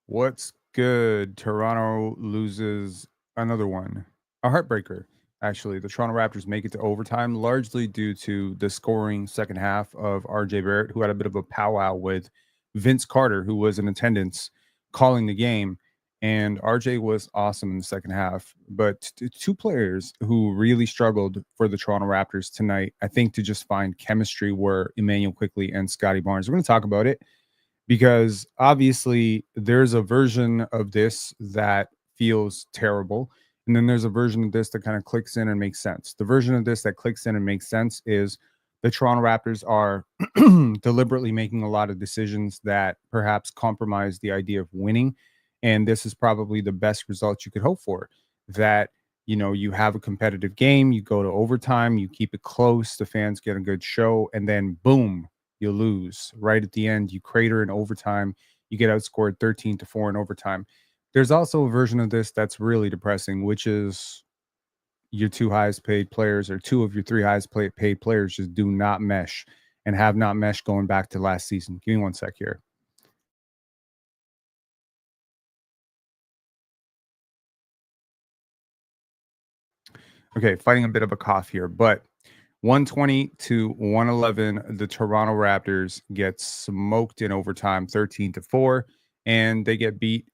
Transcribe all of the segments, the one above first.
What's good? Toronto loses another one. A heartbreaker, actually. The Toronto Raptors make it to overtime, largely due to the scoring second half of RJ Barrett, who had a bit of a powwow with Vince Carter, who was in attendance calling the game. And RJ was awesome in the second half. But two players who really struggled for the Toronto Raptors tonight, I think, to just find chemistry were Emmanuel Quickly and Scotty Barnes. We're going to talk about it because obviously there's a version of this that feels terrible. And then there's a version of this that kind of clicks in and makes sense. The version of this that clicks in and makes sense is the Toronto Raptors are deliberately making a lot of decisions that perhaps compromise the idea of winning. And this is probably the best result you could hope for. That, you have a competitive game, you go to overtime, you keep it close, the fans get a good show, and then boom, you lose right at the end. You crater in overtime. You get outscored 13-4 in overtime. There's also a version of this that's really depressing, which is your two highest paid players or two of your three highest paid players just do not mesh and have not meshed going back to last season. Give me one sec here. Okay, fighting a bit of a cough here, but 120-111, the Toronto Raptors get smoked in overtime, 13-4, and they get beat.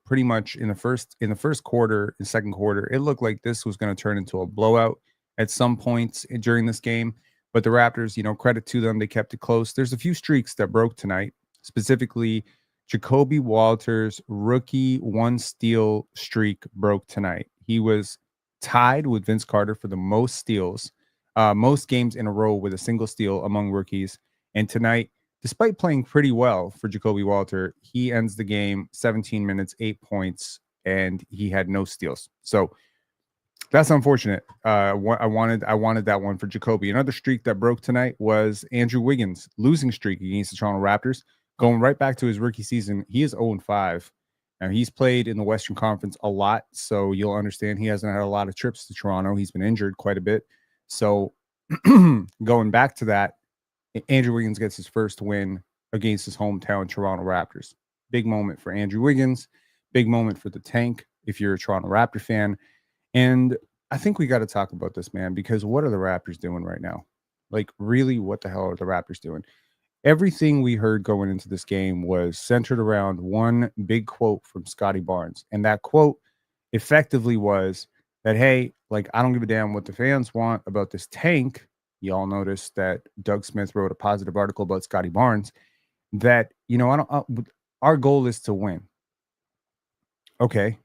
Pretty much in the first quarter, in second quarter, it looked like this was going to turn into a blowout at some points during this game. But the Raptors, credit to them, they kept it close. There's a few streaks that broke tonight, specifically Jacoby Walter's rookie one steal streak broke tonight. He was tied with Vince Carter for the most steals, most games in a row with a single steal among rookies. And tonight, despite playing pretty well for Jacoby Walter, he ends the game 17 minutes, 8 points, and he had no steals. So that's unfortunate. I wanted that one for Jacoby. Another streak that broke tonight was Andrew Wiggins' losing streak against the Toronto Raptors, going right back to his rookie season. He is 0-5. Now, he's played in the Western Conference a lot, so you'll understand he hasn't had a lot of trips to Toronto. He's been injured quite a bit. So going back to that, Andrew Wiggins gets his first win against his hometown Toronto Raptors. Big moment for Andrew Wiggins. Big moment for the tank if you're a Toronto Raptor fan. And I think we got to talk about this, man, because what are the Raptors doing right now? Like, really, what the hell are the Raptors doing? Everything we heard going into this game was centered around one big quote from Scotty Barnes. And that quote effectively was that, hey, like, I don't give a damn what the fans want about this tank. You all noticed that Doug Smith wrote a positive article about Scotty Barnes that, our goal is to win. Okay.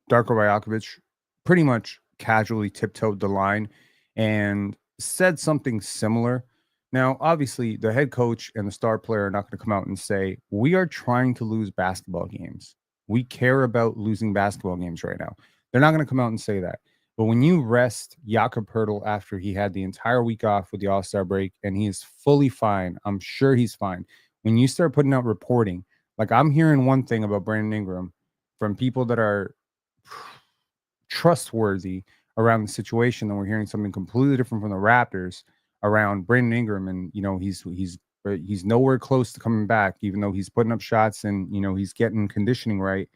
Darko Rajakovic pretty much casually tiptoed the line and said something similar. Now, obviously, the head coach and the star player are not going to come out and say, we are trying to lose basketball games. We care about losing basketball games right now. They're not going to come out and say that. But when you rest Jakob Poeltl after he had the entire week off with the All-Star break and he is fully fine, I'm sure he's fine. When you start putting out reporting, like I'm hearing one thing about Brandon Ingram from people that are trustworthy around the situation, and we're hearing something completely different from the Raptors around Brandon Ingram, and he's nowhere close to coming back, even though he's putting up shots and he's getting conditioning right.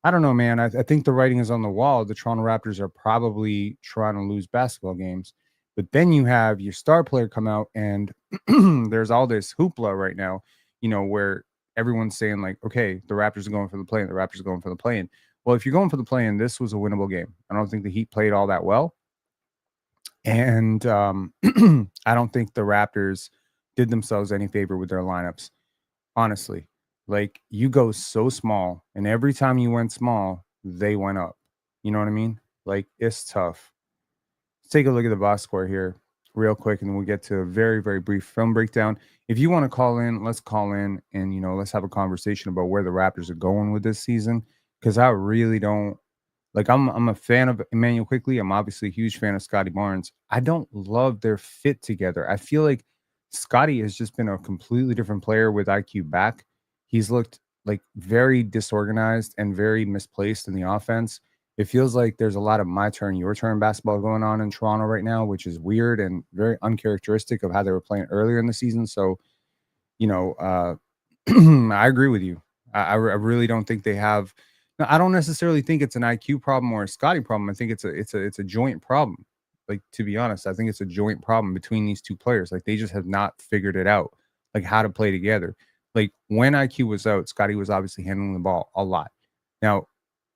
I don't know, man. I think the writing is on the wall. The Toronto Raptors are probably trying to lose basketball games, but then you have your star player come out, and there's all this hoopla right now, where everyone's saying like, okay, the Raptors are going for the play-in. The Raptors are going for the play-in. Well, if you're going for the play-in, this was a winnable game. I don't think the Heat played all that well. And I don't think the Raptors did themselves any favor with their lineups. Honestly, like you go so small, and every time you went small, they went up. You know what I mean? Like it's tough. Let's take a look at the box score here real quick, and then we'll get to a very, very brief film breakdown. If you want to call in, let's call in and let's have a conversation about where the Raptors are going with this season. Because I really don't like I'm a fan of Emmanuel Quickly. I'm obviously a huge fan of Scotty Barnes. I don't love their fit together. I feel like Scotty has just been a completely different player with IQ back. He's looked like very disorganized and very misplaced in the offense. It feels like there's a lot of my turn, your turn basketball going on in Toronto right now, which is weird and very uncharacteristic of how they were playing earlier in the season. So, I agree with you. I really don't think they have. No, I don't necessarily think it's an IQ problem or a Scotty problem. I think it's a joint problem. Like, to be honest, I think it's a joint problem between these two players. Like, they just have not figured it out, like how to play together. Like, when IQ was out, Scotty was obviously handling the ball a lot. Now,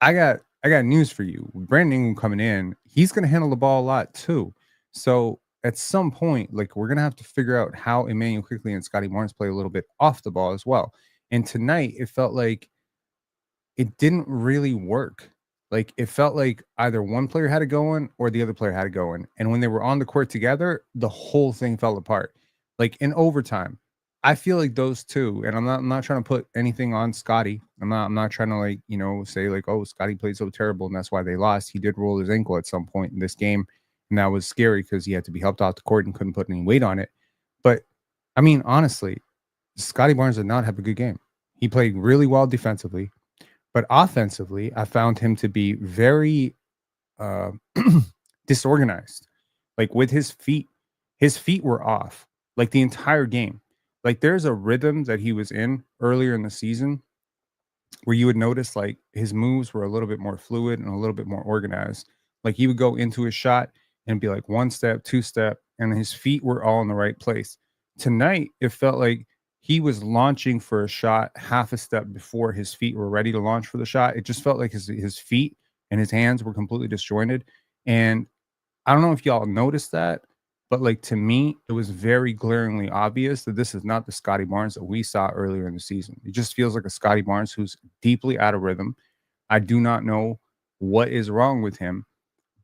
I got news for you. With Brandon Ingram coming in, he's going to handle the ball a lot too. So at some point, like, we're going to have to figure out how Emmanuel Quickly and Scotty Barnes play a little bit off the ball as well. And tonight, it felt like it didn't really work. Like, it felt like either one player had it going or the other player had it going. And when they were on the court together, the whole thing fell apart. Like, in overtime, I feel like those two, and I'm not trying to put anything on Scotty. I'm not trying to, like, say like, oh, Scotty played so terrible and that's why they lost. He did roll his ankle at some point in this game, and that was scary because he had to be helped off the court and couldn't put any weight on it. But I mean, honestly, Scotty Barnes did not have a good game. He played really well defensively. But offensively, I found him to be very uh, disorganized. Like, with his feet were off like the entire game. Like, there's a rhythm that he was in earlier in the season where you would notice like his moves were a little bit more fluid and a little bit more organized. Like, he would go into his shot and be like one step, two step, and his feet were all in the right place. Tonight, it felt like he was launching for a shot half a step before his feet were ready to launch for the shot. It just felt like his feet and his hands were completely disjointed. And I don't know if y'all noticed that, but like, to me, it was very glaringly obvious that this is not the Scotty Barnes that we saw earlier in the season. It just feels like a Scotty Barnes who's deeply out of rhythm. I do not know what is wrong with him,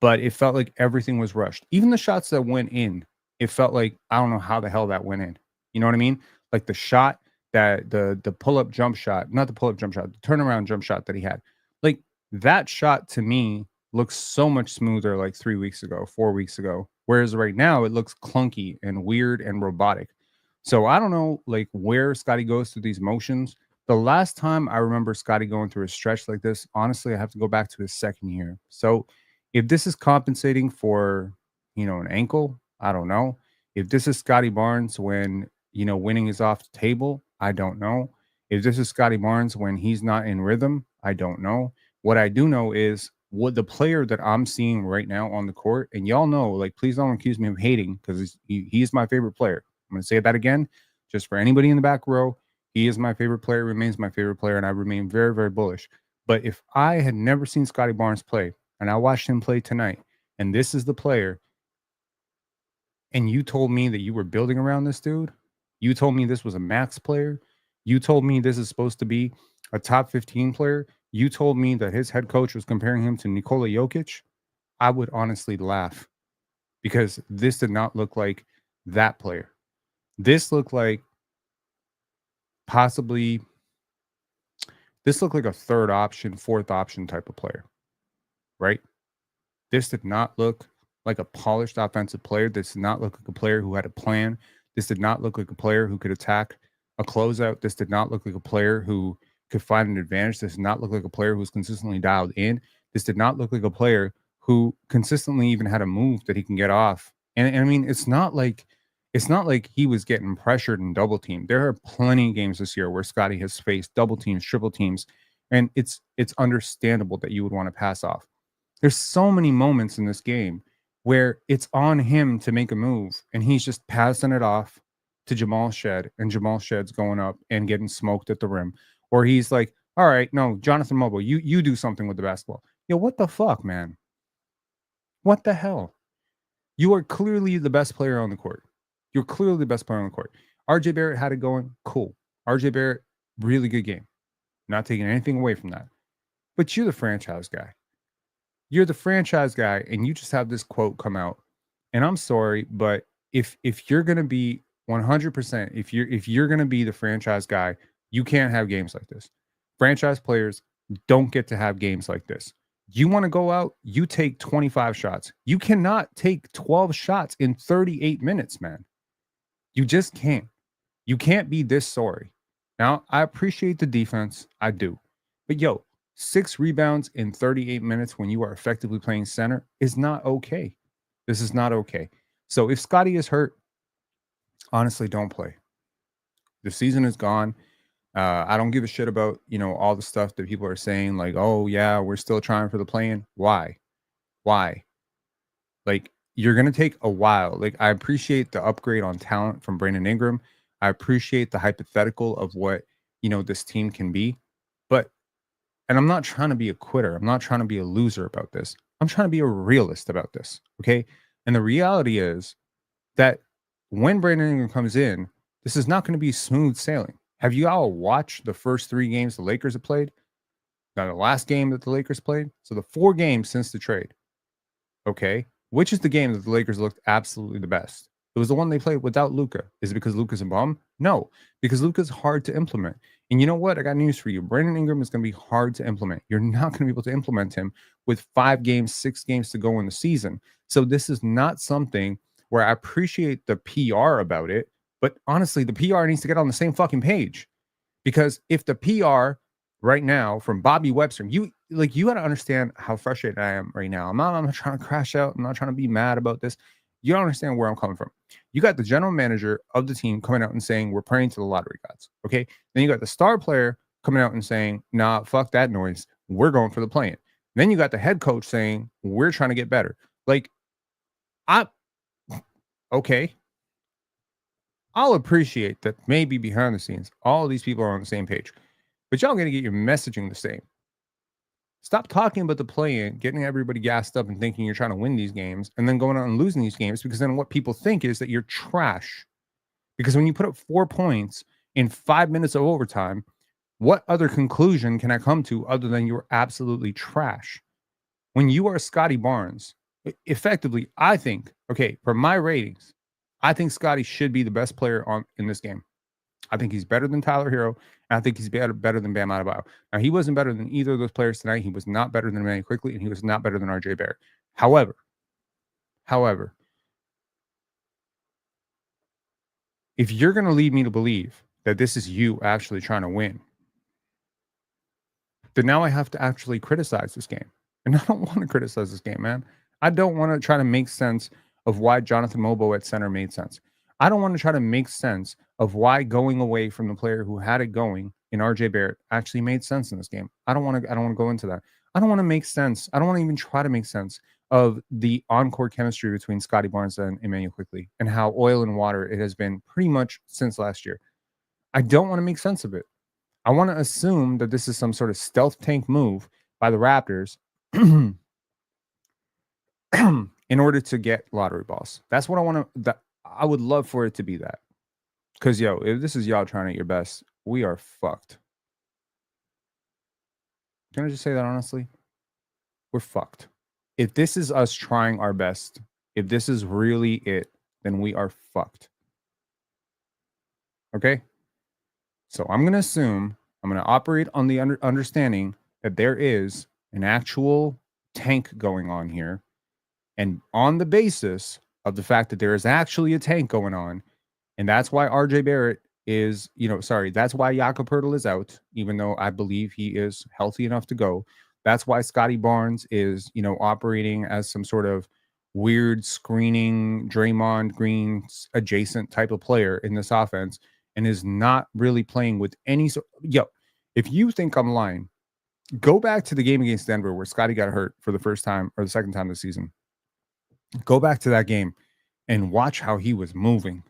but it felt like everything was rushed. Even the shots that went in, it felt like I don't know how the hell that went in. You know what I mean? Like, the shot that the pull-up jump shot, not the pull-up jump shot, the turnaround jump shot that he had. Like, that shot to me looks so much smoother like 3 weeks ago, 4 weeks ago. Whereas right now it looks clunky and weird and robotic. So I don't know like where Scotty goes through these motions. The last time I remember Scotty going through a stretch like this, honestly, I have to go back to his second year. So if this is compensating for, an ankle, I don't know. If this is Scotty Barnes when, winning is off the table, I don't know. If this is Scotty Barnes when he's not in rhythm, I don't know. What I do know is what the player that I'm seeing right now on the court, and y'all know, like, please don't accuse me of hating because he's my favorite player. I'm going to say that again, just for anybody in the back row. He is my favorite player, remains my favorite player, and I remain very, very bullish. But if I had never seen Scotty Barnes play, and I watched him play tonight, and this is the player, and you told me that you were building around this dude, you told me this was a max player, you told me this is supposed to be a top 15 player, you told me that his head coach was comparing him to Nikola Jokic, I would honestly laugh because this did not look like that player. This looked like possibly this looked like a third option, fourth option type of player, right? This did not look like a polished offensive player. This did not look like a player who had a plan. This did not look like a player who could attack a closeout. This did not look like a player who could find an advantage. This did not look like a player who was consistently dialed in. This did not look like a player who consistently even had a move that he can get off. And I mean, it's not like he was getting pressured and double teamed. There are plenty of games this year where Scotty has faced double teams, triple teams, and it's understandable that you would want to pass off. There's so many moments in this game where it's on him to make a move and he's just passing it off to Jamal Shed, and Jamal Shed's going up and getting smoked at the rim. Or he's like, all right, no, Jonathan Mobile, you do something with the basketball. Yo, what the fuck, man? What the hell? You are clearly the best player on the court. You're clearly the best player on the court. RJ Barrett had it going. Cool. RJ Barrett, really good game. Not taking anything away from that. But you're the franchise guy. You're the franchise guy, and you just have this quote come out. And I'm sorry, but if you're gonna be 100%, if you're gonna be the franchise guy, you can't have games like this. Franchise players don't get to have games like this. You want to go out, you take 25 shots. You cannot take 12 shots in 38 minutes, man. You just can't. You can't be this sorry. Now, I appreciate the defense. I do. But yo, 6 rebounds in 38 minutes when you are effectively playing center is not okay. This is not okay. So if Scotty is hurt, honestly, don't play. The season is gone. I don't give a shit about, all the stuff that people are saying, like, oh, yeah, we're still trying for the play-in. Why? Why? Like, you're going to take a while. Like, I appreciate the upgrade on talent from Brandon Ingram. I appreciate the hypothetical of what, this team can be. But, and I'm not trying to be a quitter. I'm not trying to be a loser about this. I'm trying to be a realist about this. Okay. And the reality is that when Brandon Ingram comes in, this is not going to be smooth sailing. Have you all watched the first 3 games the Lakers have played? Now, the last game that the Lakers played. So the 4 games since the trade. Okay. Which is the game that the Lakers looked absolutely the best? It was the one they played without Luka. Is it because Luka's a bum? No, because Luka's hard to implement. And you know what? I got news for you. Brandon Ingram is going to be hard to implement. You're not going to be able to implement him with 5 games, 6 games to go in the season. So this is not something where I appreciate the PR about it, but honestly, the PR needs to get on the same fucking page. Because if the PR right now from Bobby Webster, you got to understand how frustrated I am right now. I'm not trying to crash out. I'm not trying to be mad about this. You don't understand where I'm coming from. You got the general manager of the team coming out and saying we're praying to the lottery gods. Okay. Then you got the star player coming out and saying, nah, fuck that noise. We're going for the play-in. Then you got the head coach saying we're trying to get better. Like, I okay. I'll appreciate that maybe behind the scenes, all of these people are on the same page, but y'all got to get your messaging the same. Stop talking about the play-in, getting everybody gassed up and thinking you're trying to win these games, and then going out and losing these games, because then what people think is that you're trash. Because when you put up 4 points in 5 minutes of overtime, what other conclusion can I come to other than you're absolutely trash? When you are Scotty Barnes, effectively, I think, okay, for my ratings, I think Scotty should be the best player in this game. I think he's better than Tyler Hero, and I think he's better than Bam Adebayo. Now, he wasn't better than either of those players tonight. He was not better than Emmanuel Quickly, and he was not better than RJ Barrett. However, if you're going to lead me to believe that this is you actually trying to win, then now I have to actually criticize this game. And I don't want to criticize this game, man. I don't want to try to make sense of why Jonathan Mobo at center made sense. I don't want to try to make sense of why going away from the player who had it going in RJ Barrett actually made sense in this game. I don't want to go into that. I don't want to make sense. I don't want to even try to make sense of the on-court chemistry between Scotty Barnes and Emmanuel Quickly, and how oil and water it has been pretty much since last year. I don't want to make sense of it. I want to assume that this is some sort of stealth tank move by the Raptors in order to get lottery balls. That's what I want to. I would love for it to be that. Because, if this is y'all trying at your best, we are fucked. Can I just say that honestly? We're fucked. If this is us trying our best, if this is really it, then we are fucked. Okay? So I'm going to assume, I'm going to operate on the understanding that there is an actual tank going on here. And on the basis of the fact that there is actually a tank going on, and that's why RJ Barrett is, that's why Jakob Poeltl is out, even though I believe he is healthy enough to go. That's why Scotty Barnes is, operating as some sort of weird screening Draymond Green adjacent type of player in this offense, and is not really playing with any if you think I'm lying, go back to the game against Denver where Scotty got hurt for the first time or the second time this season. Go back to that game and watch how he was moving.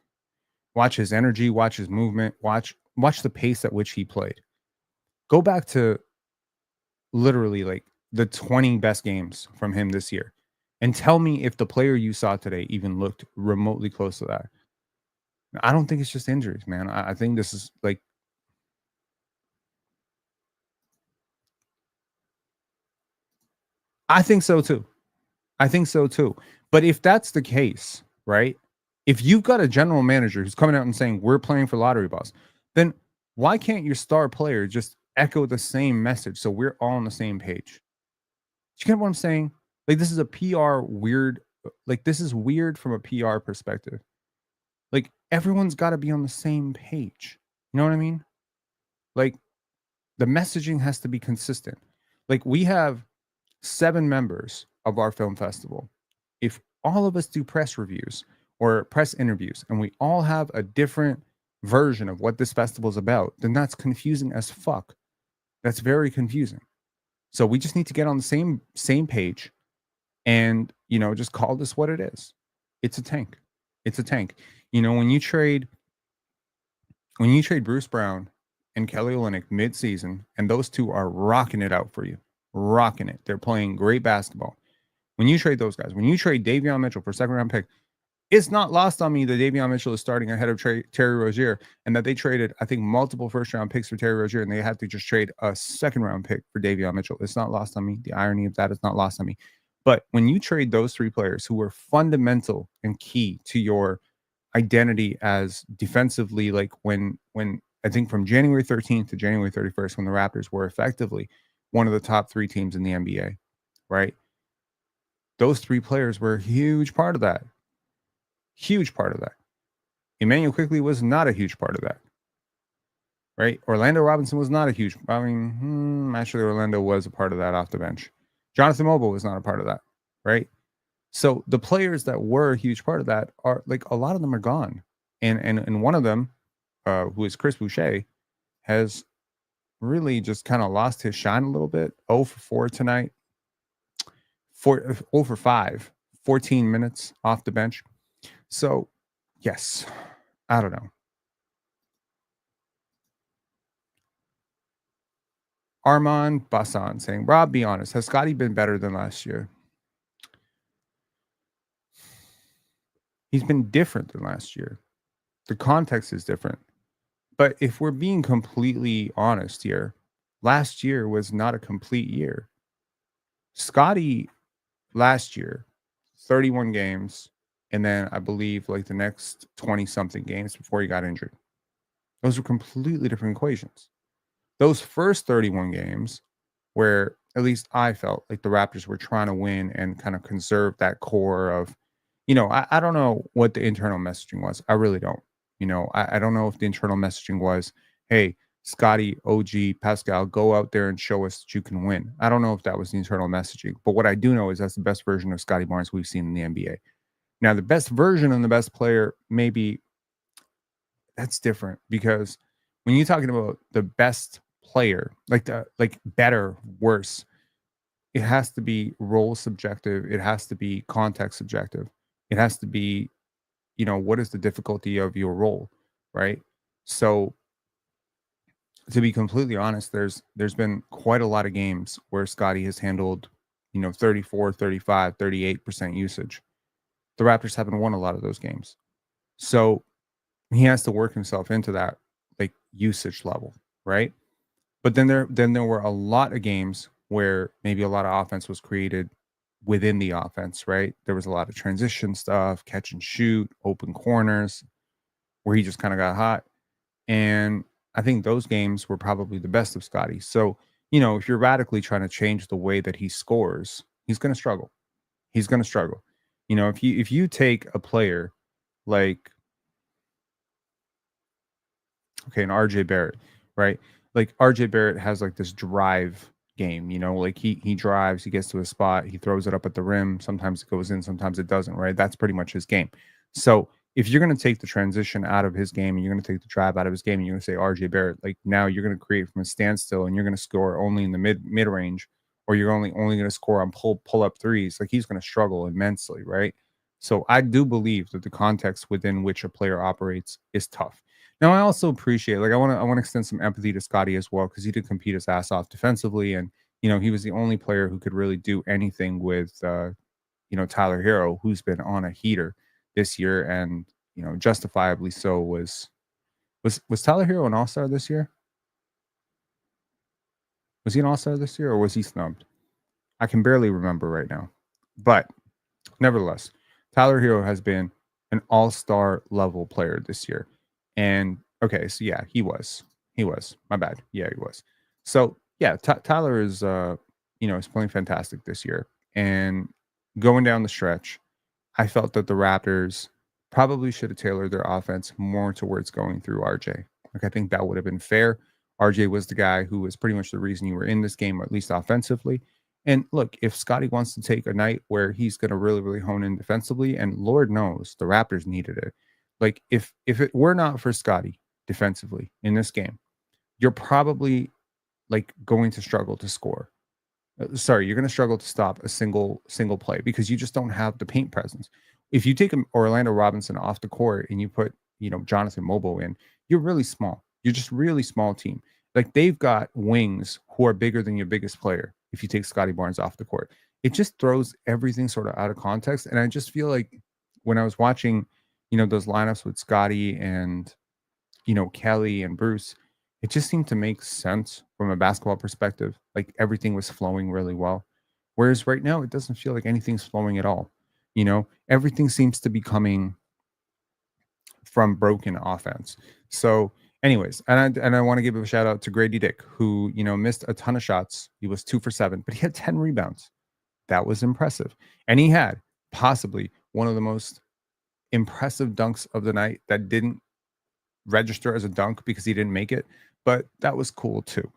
Watch his energy, watch his movement, watch the pace at which he played. Go back to literally like the 20 best games from him this year and tell me if the player you saw today even looked remotely close to that. I don't think it's just injuries, man. I think this is like, I think so too. But if that's the case, right? If you've got a general manager who's coming out and saying we're playing for lottery balls, then why can't your star player just echo the same message so we're all on the same page? Do you get what I'm saying? Like, this is a PR weird, like this is weird from a PR perspective. Like, everyone's got to be on the same page. You know what I mean? Like, the messaging has to be consistent. Like, we have 7 members of our film festival. If all of us do press reviews or press interviews and we all have a different version of what this festival is about, then that's confusing as fuck. That's very confusing. So we just need to get on the same page and, just call this what it is. It's a tank. It's a tank. When you trade Bruce Brown and Kelly Olynyk mid-season, and those two are rocking it out for you, rocking it. They're playing great basketball. When you trade those guys, when you trade Davion Mitchell for a second-round pick, it's not lost on me that Davion Mitchell is starting ahead of Terry Rozier, and that they traded, I think, multiple first-round picks for Terry Rozier, and they had to just trade a second-round pick for Davion Mitchell. It's not lost on me. The irony of that is not lost on me. But when you trade those three players who were fundamental and key to your identity as defensively, like when I think from January 13th to January 31st, when the Raptors were effectively one of the top three teams in the NBA, right? Those three players were a huge part of that. Huge part of that. Emmanuel Quickley was not a huge part of that, right? Orlando Robinson was not a huge. Actually, Orlando was a part of that off the bench. Jonathan Mobile was not a part of that, right? So the players that were a huge part of that are like a lot of them are gone, and one of them, who is Chris Boucher, has really just kind of lost his shine a little bit. 0 for 4 tonight. 0 for 5, 14 minutes off the bench. So, yes, I don't know. Armand Bassan saying, Rob, be honest. Has Scotty been better than last year? He's been different than last year. The context is different. But if we're being completely honest here, last year was not a complete year. Scotty last year, 31 games, and then I believe like the next 20 something games before he got injured. Those were completely different equations. Those first 31 games, where at least I felt like the Raptors were trying to win and kind of conserve that core of, I don't know what the internal messaging was. I really don't. I don't know if the internal messaging was, hey, Scotty, OG, Pascal, go out there and show us that you can win. I don't know if that was the internal messaging. But what I do know is that's the best version of Scotty Barnes we've seen in the NBA. Now, the best version and the best player, maybe that's different, because when you're talking about the best player, like better, worse, it has to be role subjective. It has to be context subjective. It has to be, what is the difficulty of your role, right? So to be completely honest, there's been quite a lot of games where Scotty has handled, 34, 35, 38% usage. The Raptors haven't won a lot of those games. So he has to work himself into that like usage level, right? But then there were a lot of games where maybe a lot of offense was created within the offense, right? There was a lot of transition stuff, catch and shoot, open corners, where he just kind of got hot. And I think those games were probably the best of Scotty. So, if you're radically trying to change the way that he scores, he's going to struggle. He's going to struggle. If you take a player like, okay, an RJ Barrett, right? Like RJ Barrett has like this drive game, like he drives, he gets to a spot, he throws it up at the rim. Sometimes it goes in, sometimes it doesn't, right? That's pretty much his game. So if you're going to take the transition out of his game and you're going to take the drive out of his game and you're going to say RJ Barrett, like now you're going to create from a standstill and you're going to score only in the mid range, or you're only going to score on pull up threes, like he's going to struggle immensely, right? So I do believe that the context within which a player operates is tough. Now, I also appreciate, like, I want to extend some empathy to Scotty as well, because he did compete his ass off defensively, and he was the only player who could really do anything with Tyler Hero, who's been on a heater this year, and justifiably so. Was Tyler Hero an All-Star this year? Was he an All-Star this year, or was he snubbed? I can barely remember right now, but nevertheless, Tyler Hero has been an All-Star level player this year. And okay, so yeah, he was. My bad. Yeah, he was. So yeah, Tyler is is playing fantastic this year. And going down the stretch, I felt that the Raptors probably should have tailored their offense more towards going through RJ. Like, I think that would have been fair. RJ was the guy who was pretty much the reason you were in this game, or at least offensively. And look, if Scotty wants to take a night where he's going to really, really hone in defensively, and Lord knows the Raptors needed it. Like, if it were not for Scotty, defensively in this game, you're probably like going to struggle to score. Sorry, you're going to struggle to stop a single play because you just don't have the paint presence. If you take Orlando Robinson off the court and you put, Jonathan Mobo in, you're really small. You're just really small team. Like they've got wings who are bigger than your biggest player. If you take Scottie Barnes off the court, it just throws everything sort of out of context. And I just feel like when I was watching, those lineups with Scotty and Kelly and Bruce, it just seemed to make sense from a basketball perspective. Like everything was flowing really well. Whereas right now, it doesn't feel like anything's flowing at all. Everything seems to be coming from broken offense. So, anyways, and I want to give a shout out to Grady Dick, who missed a ton of shots. He was 2 for 7, but he had 10 rebounds. That was impressive, and he had possibly one of the most impressive dunks of the night that didn't register as a dunk because he didn't make it, but that was cool too.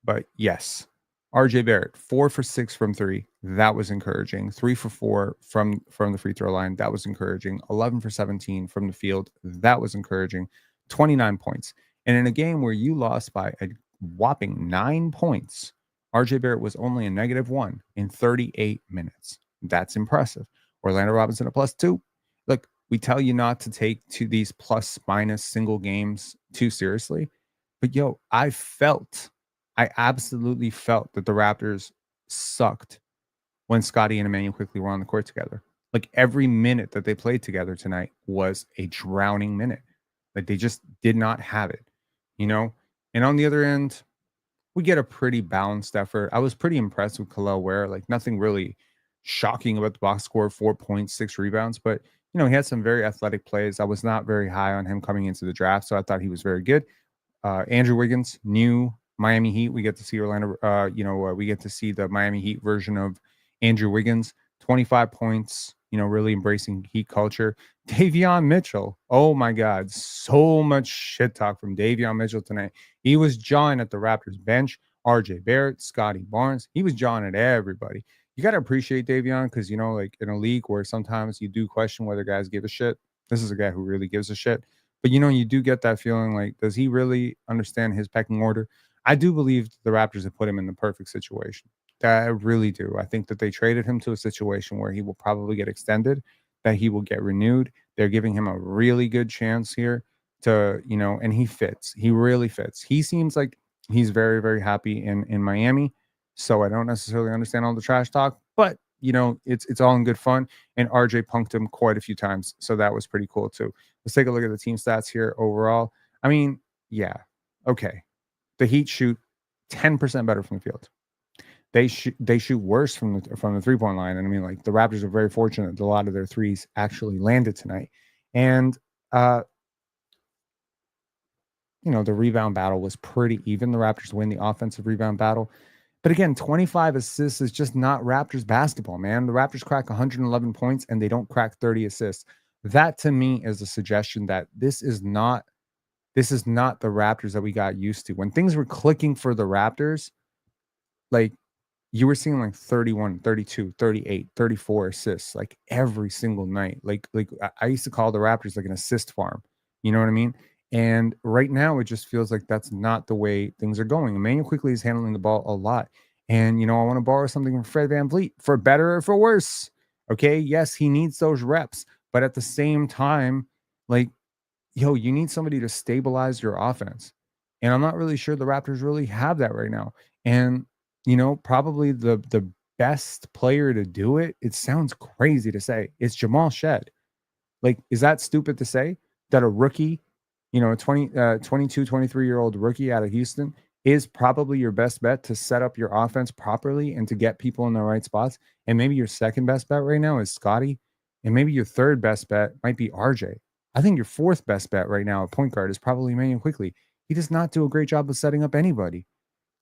But yes, RJ Barrett 4 for 6 from 3. That was encouraging. 3 for 4 from the free throw line. That was encouraging. 11 for 17 from the field. That was encouraging. 29 points. And in a game where you lost by a whopping 9 points, RJ Barrett was only a -1 in 38 minutes. That's impressive. Orlando Robinson a +2. Look, we tell you not to take to these plus minus single games too seriously. But I absolutely felt that the Raptors sucked when Scotty and Emmanuel quickly were on the court together. Like every minute that they played together tonight was a drowning minute. Like they just did not have it, And on the other end, we get a pretty balanced effort. I was pretty impressed with Khalil Ware. Like nothing really shocking about the box score, 4 points, 6 rebounds, but he had some very athletic plays. I was not very high on him coming into the draft, so I thought he was very good. Andrew Wiggins, new Miami Heat. We get to see Orlando. We get to see the Miami Heat version of Andrew Wiggins. 25 points. Really embracing Heat culture. Davion Mitchell. Oh my God, so much shit talk from Davion Mitchell tonight. He was jawing at the Raptors bench. RJ Barrett, Scotty Barnes. He was jawing at everybody. You got to appreciate Davion because, like in a league where sometimes you do question whether guys give a shit. This is a guy who really gives a shit. But, you do get that feeling like, does he really understand his pecking order? I do believe the Raptors have put him in the perfect situation. I really do. I think that they traded him to a situation where he will probably get extended, that he will get renewed. They're giving him a really good chance here to, and he fits. He really fits. He seems like he's very, very happy in Miami. So I don't necessarily understand all the trash talk, but it's all in good fun. And RJ punked him quite a few times, so that was pretty cool too. Let's take a look at the team stats here overall. I mean, yeah, okay. The Heat shoot 10% better from the field. They shoot worse from the 3-point line, and I mean, like the Raptors are very fortunate that a lot of their threes actually landed tonight. And the rebound battle was pretty even. The Raptors win the offensive rebound battle. But again, 25 assists is just not Raptors basketball, man. The Raptors crack 111 points and they don't crack 30 assists. That to me is a suggestion that this is not the Raptors that we got used to. When things were clicking for the Raptors, like you were seeing like 31, 32, 38, 34 assists like every single night. Like I used to call the Raptors like an assist farm. You know what I mean? And right now, it just feels like that's not the way things are going. Emmanuel quickly is handling the ball a lot. And, I want to borrow something from Fred VanVleet, for better or for worse. Okay. Yes, he needs those reps. But at the same time, like, you need somebody to stabilize your offense. And I'm not really sure the Raptors really have that right now. And, probably the best player to do it, it sounds crazy to say, it's Jamal Shed. Like, is that stupid to say that a rookie, a 22, 23-year-old rookie out of Houston is probably your best bet to set up your offense properly and to get people in the right spots? And maybe your second best bet right now is Scotty. And maybe your third best bet might be RJ. I think your fourth best bet right now at point guard is probably Emmanuel Quickly. He does not do a great job of setting up anybody.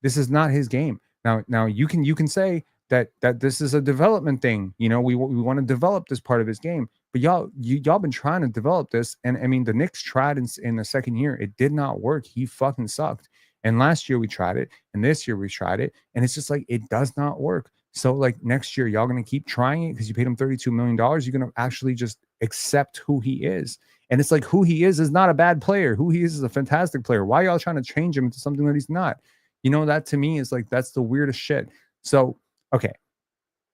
This is not his game. Now you can say that this is a development thing. We want to develop this part of his game. But y'all been trying to develop this. And I mean, the Knicks tried in the second year. It did not work. He fucking sucked. And last year we tried it. And this year we tried it. And it's just like, it does not work. So like next year, y'all going to keep trying it because you paid him $32 million. You're going to actually just accept who he is. And it's like who he is not a bad player. Who he is a fantastic player. Why are y'all trying to change him into something that he's not? That to me is like, that's the weirdest shit. So, okay.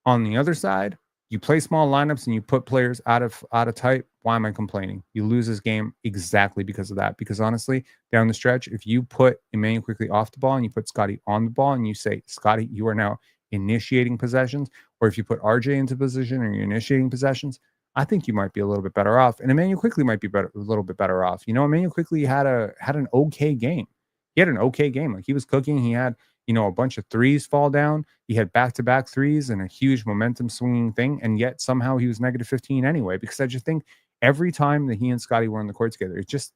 On the other side, you play small lineups and you put players out of type. Why am I complaining? You lose this game exactly because of that. Because honestly, down the stretch, if you put Emmanuel quickly off the ball and you put Scotty on the ball and you say, Scotty, you are now initiating possessions, or if you put RJ into position and you're initiating possessions, I think you might be a little bit better off. And Emmanuel quickly might be a little bit better off. Emmanuel quickly had an okay game. He had an okay game. Like he was cooking. He had a bunch of threes fall down. He had back-to-back threes and a huge momentum swinging thing, and yet somehow he was negative 15 anyway. Because I just think every time that he and Scotty were on the court together, it just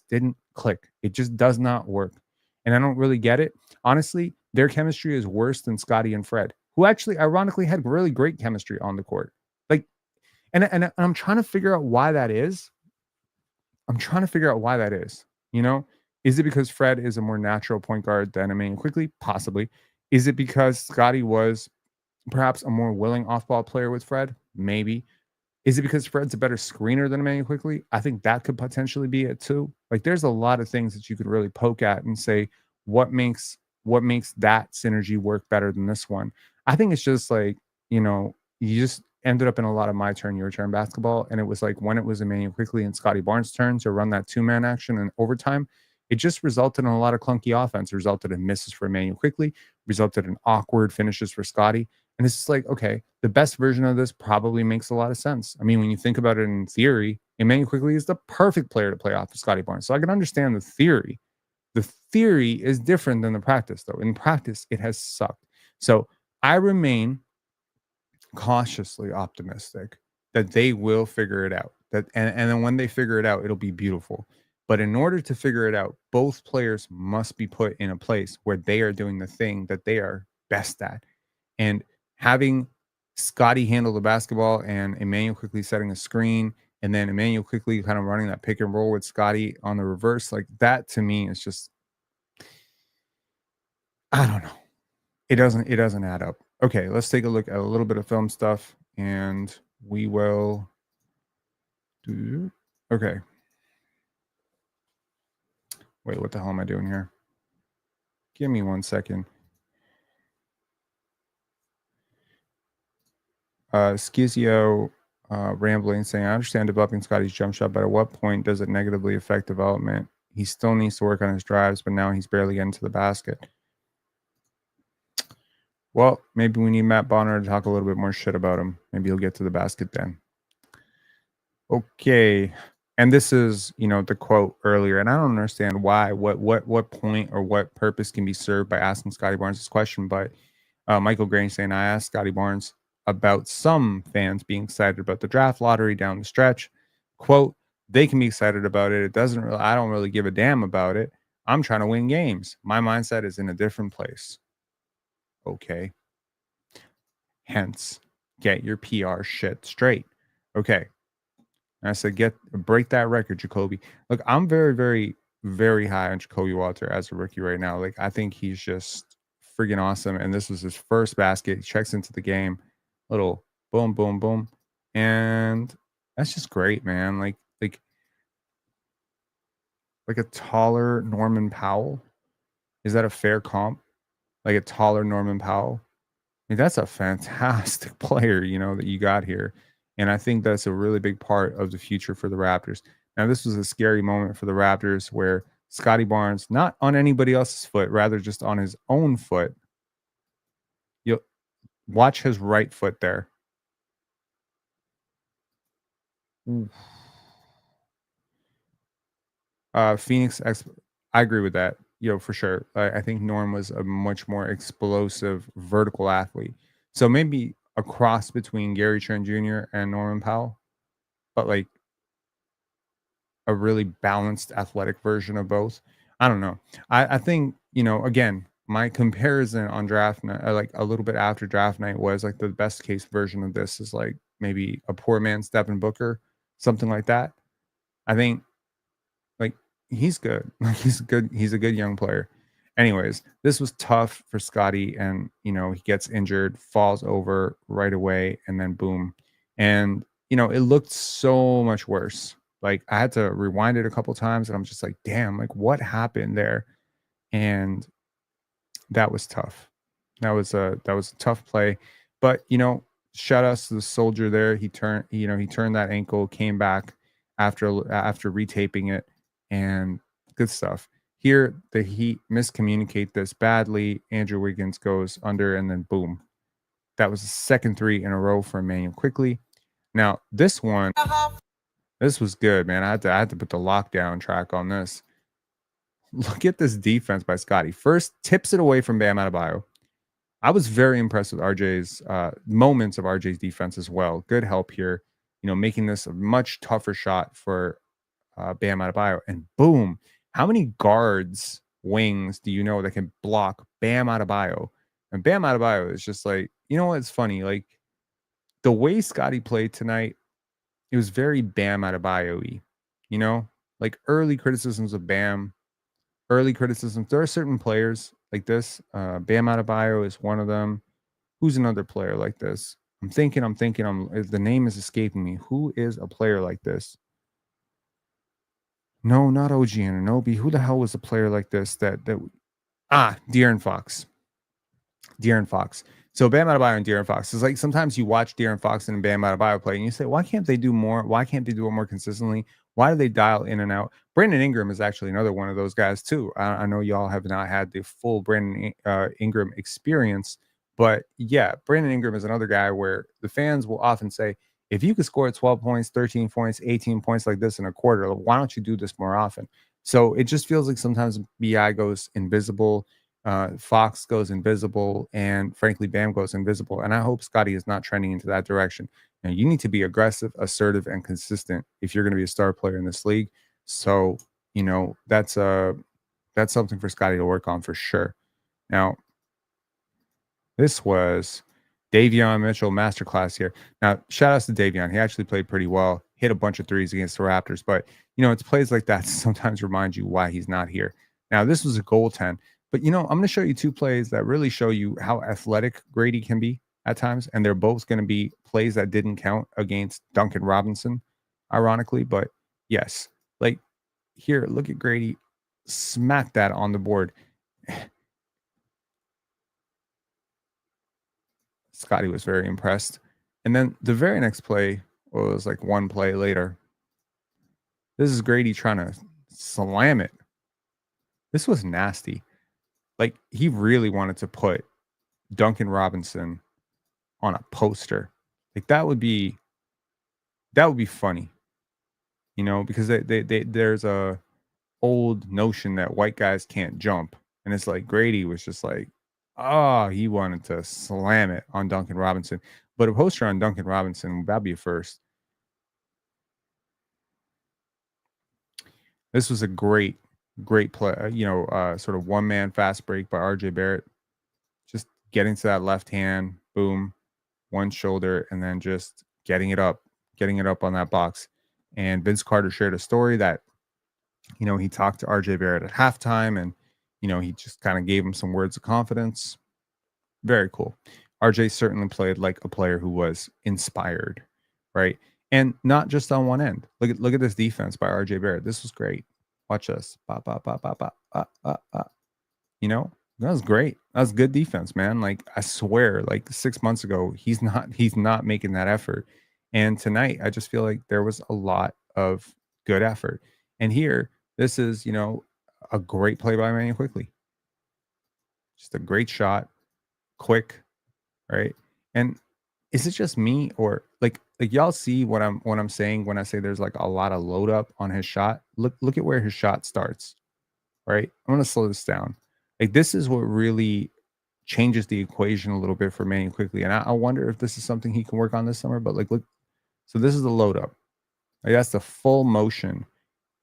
didn't click. It just does not work, and I don't really get it. Honestly, their chemistry is worse than Scotty and Fred, who actually, ironically, had really great chemistry on the court. Like, and I'm trying to figure out why that is. You know, is it because Fred is a more natural point guard than Emmanuel quickly? Possibly. Is it because Scotty was perhaps a more willing off-ball player with Fred? Maybe. Is it because Fred's a better screener than Emmanuel quickly? I think that could potentially be it too. Like there's a lot of things that you could really poke at and say, what makes that synergy work better than this one? I think it's just like, you just ended up in a lot of my turn, your turn basketball. And it was like when it was Emmanuel quickly and Scotty Barnes' turn to run that two-man action in overtime, it just resulted in a lot of clunky offense, resulted in misses for Emmanuel quickly, resulted in awkward finishes for Scotty. And it's just like, okay, the best version of this probably makes a lot of sense. I mean, when you think about it in theory, Emmanuel quickly is the perfect player to play off of Scotty Barnes. So I can understand the theory. The theory is different than the practice, though. In practice, it has sucked. So I remain cautiously optimistic that they will figure it out. And then when they figure it out, it'll be beautiful. But in order to figure it out, both players must be put in a place where they are doing the thing that they are best at. And having Scotty handle the basketball and Emmanuel quickly setting a screen, and then Emmanuel quickly kind of running that pick and roll with Scotty on the reverse, like that to me is just, I don't know. It doesn't add up. Okay, let's take a look at a little bit of film stuff and we will do. Okay. Wait, what the hell am I doing here? Give me 1 second. Schizio rambling saying, I understand developing Scotty's jump shot, but at what point does it negatively affect development? He still needs to work on his drives, but now he's barely getting to the basket. Well, maybe we need Matt Bonner to talk a little bit more shit about him. Maybe he'll get to the basket then. Okay. And this is, the quote earlier, and I don't understand why, what point or what purpose can be served by asking Scotty Barnes this question, but Michael Grange saying, I asked Scotty Barnes about some fans being excited about the draft lottery down the stretch. Quote, they can be excited about it. I don't really give a damn about it. I'm trying to win games. My mindset is in a different place. Okay. Hence, get your PR shit straight. Okay. And I said, break that record, Jacoby. Look, I'm very, very, very high on Jacoby Walter as a rookie right now. Like, I think he's just freaking awesome. And this was his first basket. He checks into the game, little boom, boom, boom. And that's just great, man. Like a taller Norman Powell. Is that a fair comp? Like a taller Norman Powell? I mean, that's a fantastic player, that you got here. And I think that's a really big part of the future for the Raptors. Now, this was a scary moment for the Raptors where Scotty Barnes, not on anybody else's foot, rather just on his own foot. You'll watch his right foot there. Phoenix, I agree with that. For sure. I think Norm was a much more explosive vertical athlete. So maybe a cross between Gary Trent Jr. and Norman Powell, but like a really balanced athletic version of both. I don't know. I think, again, my comparison on draft night, like a little bit after draft night, was like the best case version of this is like maybe a poor man's Devin Booker, something like that. I think like he's good. Like he's good. He's a good young player. Anyways, this was tough for Scotty, and he gets injured, falls over right away, and then boom. And it looked so much worse. Like I had to rewind it a couple times, and I'm just like, damn, like what happened there? And that was tough. That was a tough play. But shout outs to the soldier there. He turned that ankle, came back after retaping it, and good stuff. Here, the Heat miscommunicate this badly. Andrew Wiggins goes under, and then boom. That was the second three in a row for Emmanuel quickly. Now, this was good, man. I had to put the lockdown track on this. Look at this defense by Scotty. First, tips it away from Bam Adebayo. I was very impressed with RJ's moments of RJ's defense as well. Good help here, making this a much tougher shot for Bam Adebayo. And boom, how many guards, wings do you know that can block Bam Adebayo? And Bam Adebayo is just like, what's funny? Like the way Scotty played tonight, it was very Bam Adebayo-y, like early criticisms of Bam, early criticisms. There are certain players like this. Bam Adebayo is one of them. Who's another player like this? I'm thinking. The name is escaping me. Who is a player like this? No, not OG Anunoby. Who the hell was a player like this? De'Aaron Fox. De'Aaron Fox. So Bam Adebayo and De'Aaron Fox is like sometimes you watch De'Aaron Fox and Bam Adebayo play and you say, why can't they do more? Why can't they do it more consistently? Why do they dial in and out? Brandon Ingram is actually another one of those guys too. I know y'all have not had the full Brandon Ingram experience, but yeah, Brandon Ingram is another guy where the fans will often say, if you could score 12 points, 13 points, 18 points like this in a quarter, why don't you do this more often? So it just feels like sometimes BI goes invisible. Fox goes invisible, and frankly, Bam goes invisible. And I hope Scotty is not trending into that direction. And you need to be aggressive, assertive, and consistent if you're going to be a star player in this league. So, that's something for Scotty to work on for sure. Now, this was Davion Mitchell masterclass here. Now, shout outs to Davion. He actually played pretty well, hit a bunch of threes against the Raptors, but it's plays like that sometimes remind you why he's not here. Now, this was a goaltend, but I'm going to show you two plays that really show you how athletic Grady can be at times, and they're both going to be plays that didn't count against Duncan Robinson, ironically, but yes, like here, look at Grady, smack that on the board. Scotty was very impressed. And then the very next play was like one play later. This is Grady trying to slam it. This was nasty. Like he really wanted to put Duncan Robinson on a poster. Like that would be funny. Because there's a old notion that white guys can't jump. And it's like Grady was just like, he wanted to slam it on Duncan Robinson. But a poster on Duncan Robinson, that'd be a first. This was a great play. Sort of one man fast break by RJ Barrett. Just getting to that left hand, boom, one shoulder, and then just getting it up on that box. And Vince Carter shared a story that, he talked to RJ Barrett at halftime and, he just kind of gave him some words of confidence. Very cool. RJ certainly played like a player who was inspired, right? And not just on one end. Look at this defense by RJ Barrett. This was great. Watch this. Ba, ba, ba, ba, ba, ba, ba, ba. That was great. That was good defense, man. Like I swear, like 6 months ago, he's not making that effort. And tonight, I just feel like there was a lot of good effort. And here, this is, a great play by Emmanuel quickly. Just a great shot, quick, right? And is it just me or like y'all see what I'm saying when I say there's like a lot of load up on his shot? Look at where his shot starts, right? I'm gonna slow this down. Like this is what really changes the equation a little bit for Manny quickly. And I wonder if this is something he can work on this summer. But like look, so this is the load up. Like that's the full motion.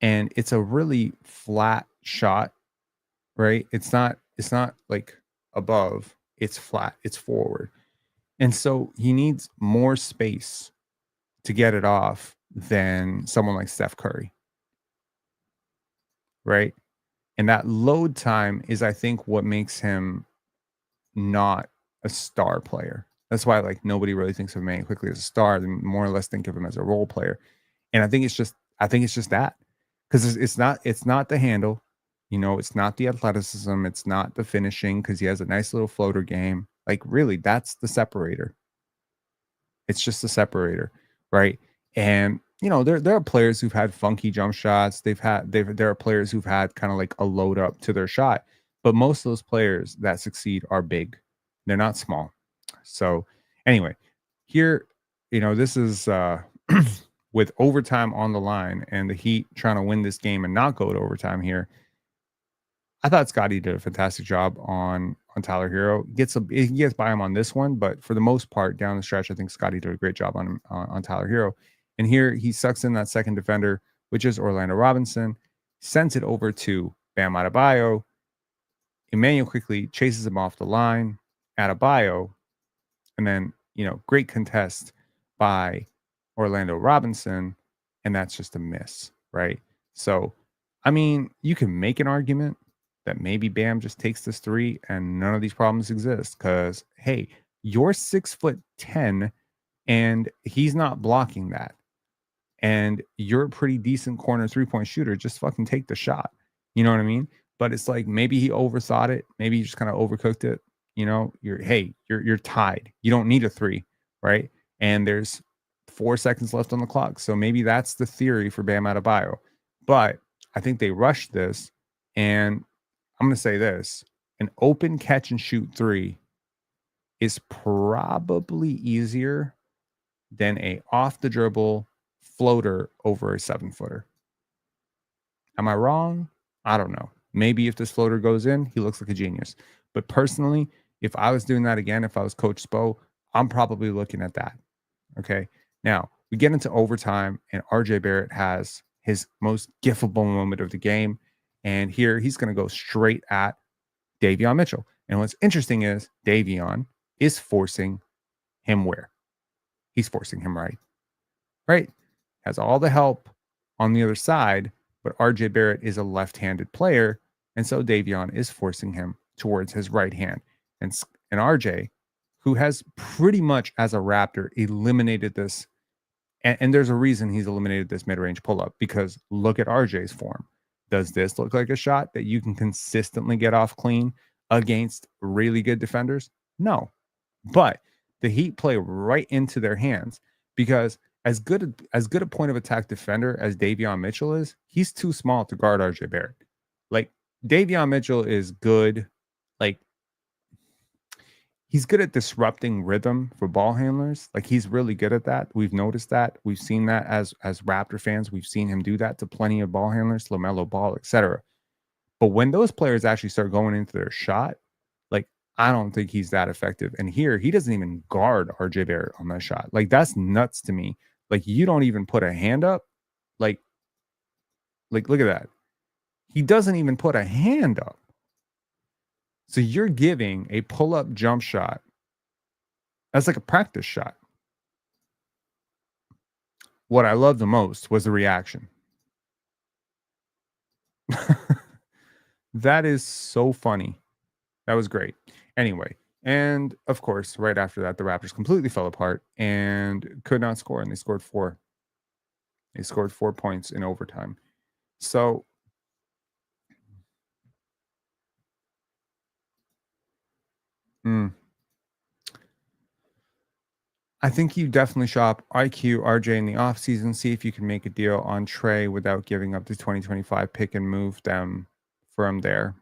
And it's a really flat shot, right? It's not like above, it's flat, it's forward. And so he needs more space to get it off than someone like Steph Curry. Right. And that load time is, I think, what makes him not a star player. That's why like nobody really thinks of Manny quickly as a star. They more or less think of him as a role player. And I think it's just I think it's just that because it's not the handle, it's not the athleticism, it's not the finishing because he has a nice little floater game. Like really, that's the separator. It's just the separator, right? And there are players who've had funky jump shots. There are players who've had kind of like a load up to their shot, but most of those players that succeed are big. They're not small. So anyway, here, this is with overtime on the line and the Heat trying to win this game and not go to overtime here. I thought Scotty did a fantastic job on Tyler Hero. He gets by him on this one, but for the most part, down the stretch, I think Scotty did a great job on Tyler Hero. And here he sucks in that second defender, which is Orlando Robinson, sends it over to Bam Adebayo. Emmanuel quickly chases him off the line. Adebayo, and then great contest by Orlando Robinson, and that's just a miss, right? So, I mean, you can make an argument that maybe Bam just takes this three and none of these problems exist because, hey, you're 6'10" and he's not blocking that. And you're a pretty decent corner 3-point shooter. Just fucking take the shot. You know what I mean? But it's like maybe he overthought it. Maybe he just kind of overcooked it. You're tied. You don't need a three, right? And there's 4 seconds left on the clock. So maybe that's the theory for Bam Adebayo. But I think they rushed this, and I'm going to say this: an open catch and shoot three is probably easier than a off the dribble floater over a 7-footer. Am I wrong? I don't know. Maybe if this floater goes in, he looks like a genius. But personally, if I was doing that again, if I was Coach Spo, I'm probably looking at that. Okay. Now we get into overtime, and RJ Barrett has his most gifable moment of the game. And here he's going to go straight at Davion Mitchell. And what's interesting is Davion is forcing him where? He's forcing him right? Has all the help on the other side, but RJ Barrett is a left-handed player, and so Davion is forcing him towards his right hand. And RJ, who has pretty much as a Raptor eliminated this, and there's a reason he's eliminated this mid-range pull-up, because look at RJ's form. Does this look like a shot that you can consistently get off clean against really good defenders? No. But the Heat play right into their hands because as good a point of attack defender as Davion Mitchell is, he's too small to guard RJ Barrett. Like Davion Mitchell is good, like he's good at disrupting rhythm for ball handlers. Like he's really good at that. We've noticed that. We've seen that as Raptor fans. We've seen him do that to plenty of ball handlers, LaMelo Ball, etc. But when those players actually start going into their shot, like I don't think he's that effective. And here he doesn't even guard RJ Barrett on that shot. Like that's nuts to me. Like you don't even put a hand up. Like look at that. He doesn't even put a hand up. So you're giving a pull-up jump shot. That's like a practice shot. What I loved the most was the reaction. That is so funny. That was great. Anyway, and of course, right after that, the Raptors completely fell apart and could not score, and they scored 4. They scored 4 points in overtime. So I think you definitely shop IQ RJ in the offseason. See if you can make a deal on Trey without giving up the 2025 pick and move them from there.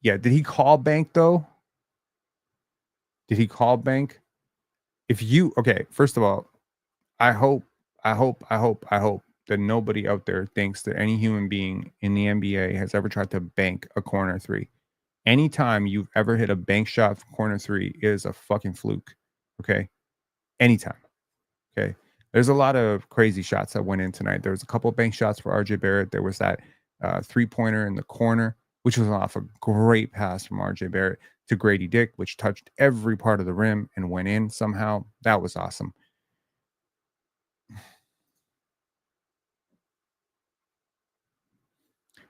Yeah. Did he call bank though? Did he call bank? Okay, first of all, I hope that nobody out there thinks that any human being in the NBA has ever tried to bank a corner three. Anytime you've ever hit a bank shot from corner three is a fucking fluke. Okay. Anytime. Okay. There's a lot of crazy shots that went in tonight. There was a couple of bank shots for RJ Barrett. There was that 3-pointer in the corner, which was off a great pass from RJ Barrett to Grady Dick, which touched every part of the rim and went in somehow. That was awesome.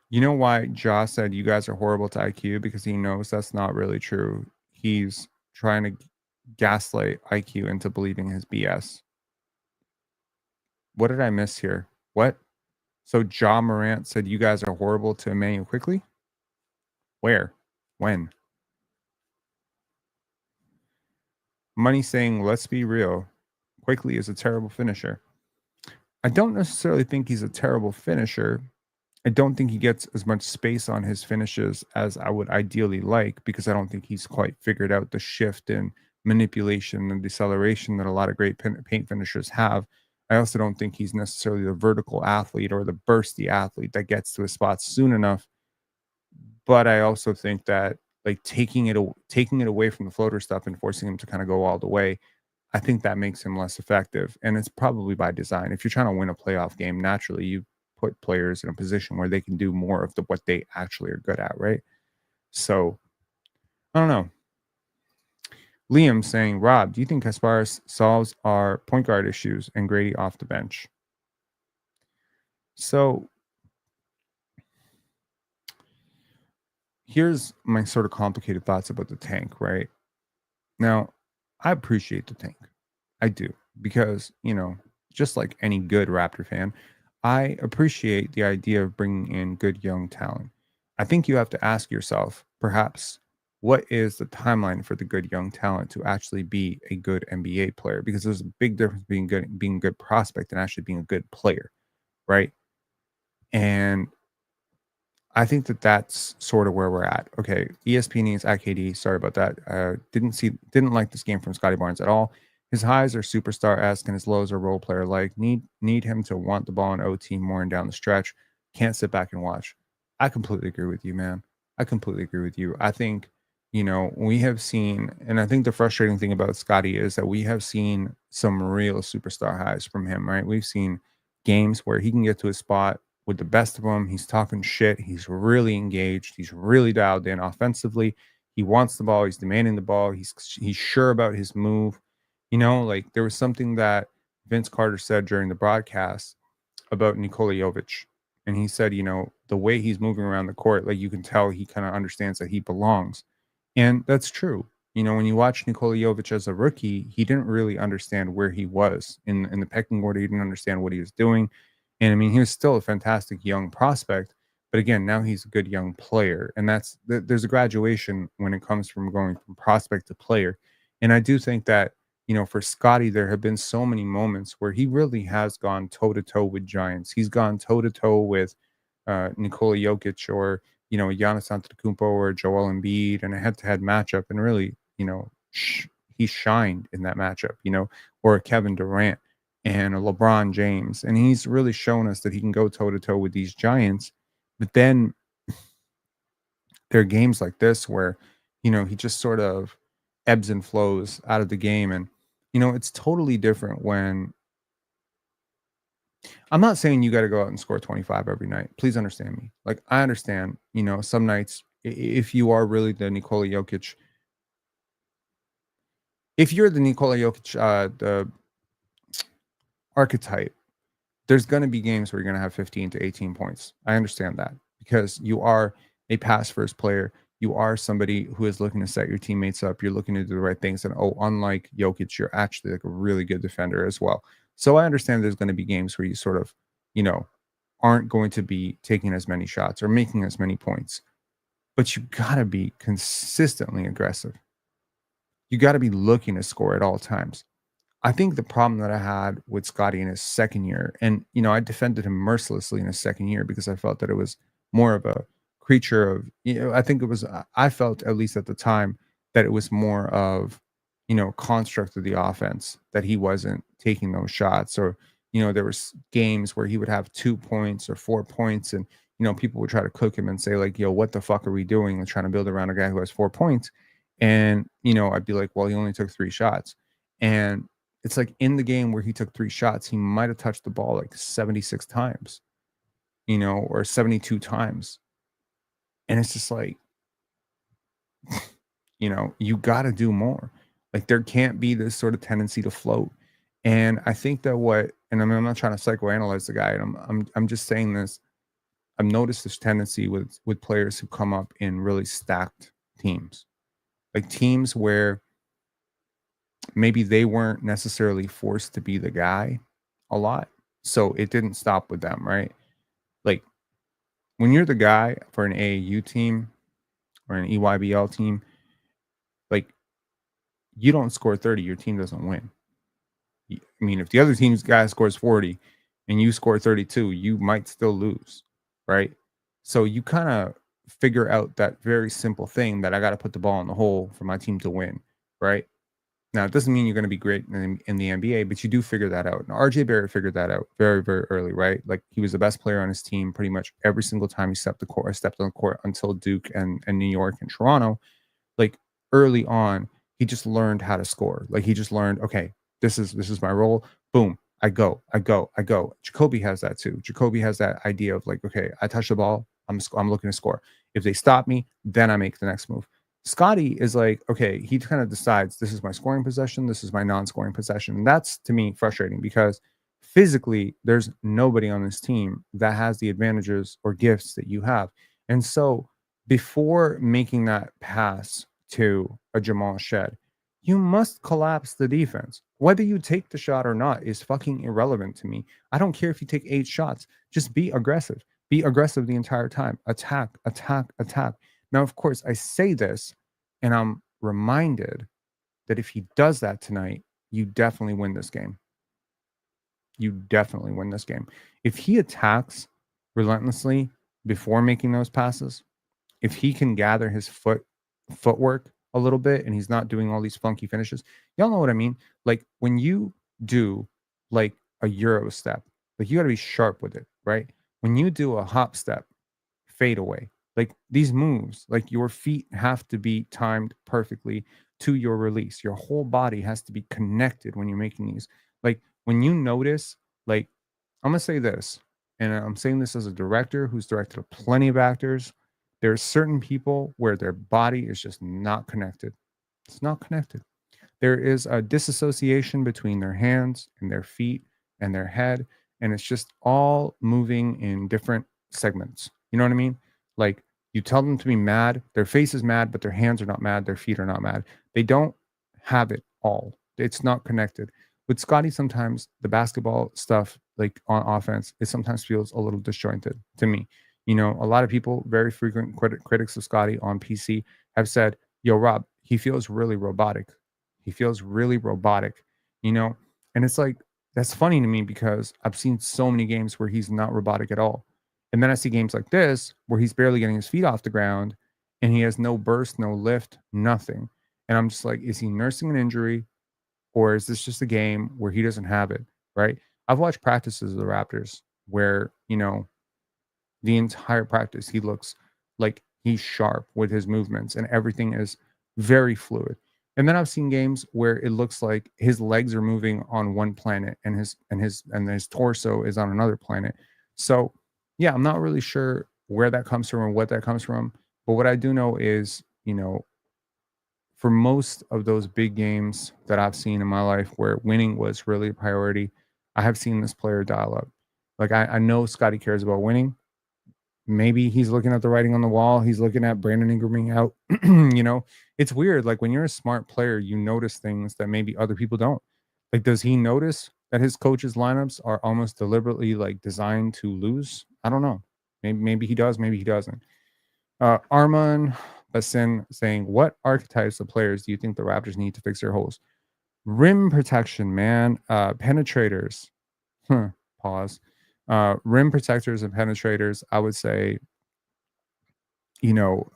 You know why Josh said you guys are horrible to IQ? Because he knows that's not really true. He's trying to gaslight IQ into believing his BS. What did I miss here? What? So Ja Morant said you guys are horrible to Emmanuel quickly? Where? When? Money saying, let's be real. Quickly is a terrible finisher. I don't necessarily think he's a terrible finisher. I don't think he gets as much space on his finishes as I would ideally like because I don't think he's quite figured out the shift in manipulation and deceleration that a lot of great paint finishers have. I also don't think he's necessarily the vertical athlete or the bursty athlete that gets to his spots soon enough. But I also think that like taking it away from the floater stuff and forcing him to kind of go all the way, I think that makes him less effective, and it's probably by design. If you're trying to win a playoff game, naturally you put players in a position where they can do more of what they actually are good at, right? So I don't know. Liam saying, Rob, do you think Kasparis solves our point guard issues and Grady off the bench? So here's my sort of complicated thoughts about the tank, right? Now, I appreciate the tank. I do because, just like any good Raptor fan, I appreciate the idea of bringing in good young talent. I think you have to ask yourself, perhaps, what is the timeline for the good young talent to actually be a good NBA player? Because there's a big difference being a good prospect and actually being a good player, right? And I think that that's sort of where we're at. Okay, ESPN needs AKD. Sorry about that. Didn't like this game from Scotty Barnes at all. His highs are superstar esque and his lows are role player like. Need him to want the ball in OT more and down the stretch. Can't sit back and watch. I completely agree with you, man. I completely agree with you. I think we have seen, and I think the frustrating thing about Scotty is that we have seen some real superstar highs from him. Right? We've seen games where he can get to his spot with the best of them. He's talking shit. He's really engaged. He's really dialed in offensively. He wants the ball. He's demanding the ball. He's sure about his move. Like there was something that Vince Carter said during the broadcast about Nikola Jovic. And he said, the way he's moving around the court, like you can tell he kind of understands that he belongs. And that's true. When you watch Nikola Jovic as a rookie, he didn't really understand where he was in the pecking order. He didn't understand what he was doing. And I mean, he was still a fantastic young prospect. But again, now he's a good young player. And there's a graduation when it comes from going from prospect to player. And I do think that for Scotty, there have been so many moments where he really has gone toe to toe with giants. He's gone toe to toe with Nikola Jokic or Giannis Antetokounmpo or Joel Embiid in a head-to-head matchup, and really he shined in that matchup. Or Kevin Durant and a LeBron James, and he's really shown us that he can go toe to toe with these giants. But then there are games like this where he just sort of ebbs and flows out of the game, and it's totally different when I'm not saying you got to go out and score 25 every night. Please understand me. Like I understand, some nights if you are really the Nikola Jokic, if you're the Nikola Jokic, the archetype, there's going to be games where you're going to have 15 to 18 points. I understand that because you are a pass first player. You are somebody who is looking to set your teammates up. You're looking to do the right things. And unlike Jokic, you're actually like a really good defender as well. So I understand there's going to be games where you sort of, aren't going to be taking as many shots or making as many points. But you got to be consistently aggressive. You got to be looking to score at all times. I think the problem that I had with Scotty in his second year, and I defended him mercilessly in his second year because I felt that it was more of a creature of, I think it was, I felt at least at the time that it was more of, construct of the offense that he wasn't taking those shots, or there was games where he would have 2 points or 4 points, and people would try to cook him and say like, yo, what the fuck are we doing? And trying to build around a guy who has 4 points, and I'd be like, well, he only took 3 shots, and it's like in the game where he took 3 shots, he might have touched the ball like 76 times, or 72 times. And it's just like, you got to do more. Like there can't be this sort of tendency to float. And I think that and I mean, I'm not trying to psychoanalyze the guy. And I'm just saying this. I've noticed this tendency with players who come up in really stacked teams, like teams where maybe they weren't necessarily forced to be the guy a lot. So it didn't stop with them, right? Like when you're the guy for an AAU team or an EYBL team, like you don't score 30, your team doesn't win. I mean, if the other team's guy scores 40 and you score 32, you might still lose, right? So you kind of figure out that very simple thing that I got to put the ball in the hole for my team to win, right? Now, it doesn't mean you're going to be great in the NBA, but you do figure that out. And RJ Barrett figured that out very, very early, right? Like he was the best player on his team pretty much every single time he stepped on the court until Duke and New York and Toronto. Like early on, he just learned how to score. Like he just learned, okay, this is my role. Boom, I go. Jacoby has that too. Jacoby has that idea of like, okay, I touch the ball, I'm looking to score. If they stop me, then I make the next move. Scotty is like, okay, he kind of decides this is my scoring possession, this is my non-scoring possession. And that's to me frustrating because physically there's nobody on this team that has the advantages or gifts that you have. And so before making that pass to a Jamal Shed, you must collapse the defense. Whether you take the shot or not is fucking irrelevant to me. I don't care if you take 8 shots. Just be aggressive. Be aggressive the entire time. Attack, attack, attack. Now, of course, I say this and I'm reminded that if he does that tonight, you definitely win this game. You definitely win this game. If he attacks relentlessly before making those passes, if he can gather his footwork a little bit and he's not doing all these funky finishes, y'all know what I mean? Like when you do like a Euro step, like you got to be sharp with it, right? When you do a hop step, fade away, like these moves, like your feet have to be timed perfectly to your release. Your whole body has to be connected when you're making these. Like when you notice, like I'm gonna say this, and I'm saying this as a director who's directed plenty of actors. There are certain people where their body is just not connected. It's not connected. There is a disassociation between their hands and their feet and their head, and it's just all moving in different segments. You know what I mean? Like you tell them to be mad, their face is mad, but their hands are not mad, their feet are not mad. They don't have it all. It's not connected. With Scotty, sometimes the basketball stuff, like on offense, it sometimes feels a little disjointed to me. You know, a lot of people, very frequent critics of Scotty on PC, have said, "Yo, Rob, he feels really robotic. He feels really robotic, you know?" And it's like, that's funny to me because I've seen so many games where he's not robotic at all. And then I see games like this where he's barely getting his feet off the ground and he has no burst, no lift, nothing. And I'm just like, is he nursing an injury or is this just a game where he doesn't have it? Right. I've watched practices of the Raptors where, you know, the entire practice, he looks like he's sharp with his movements and everything is very fluid. And then I've seen games where it looks like his legs are moving on one planet and his torso is on another planet. So yeah, I'm not really sure where that comes from or what that comes from. But what I do know is, you know, for most of those big games that I've seen in my life where winning was really a priority, I have seen this player dial up. Like I know Scotty cares about winning. Maybe he's looking at the writing on the wall. He's looking at Brandon Ingram being out. You know, it's weird. Like when you're a smart player, you notice things that maybe other people don't. Like, does he notice that his coaches' lineups are almost deliberately like designed to lose? I don't know. Maybe he does. Maybe he doesn't. Arman Basin saying, "What archetypes of players do you think the Raptors need to fix their holes?" Rim protection, man. Penetrators. Huh, pause. Rim protectors and penetrators, I would say, you know,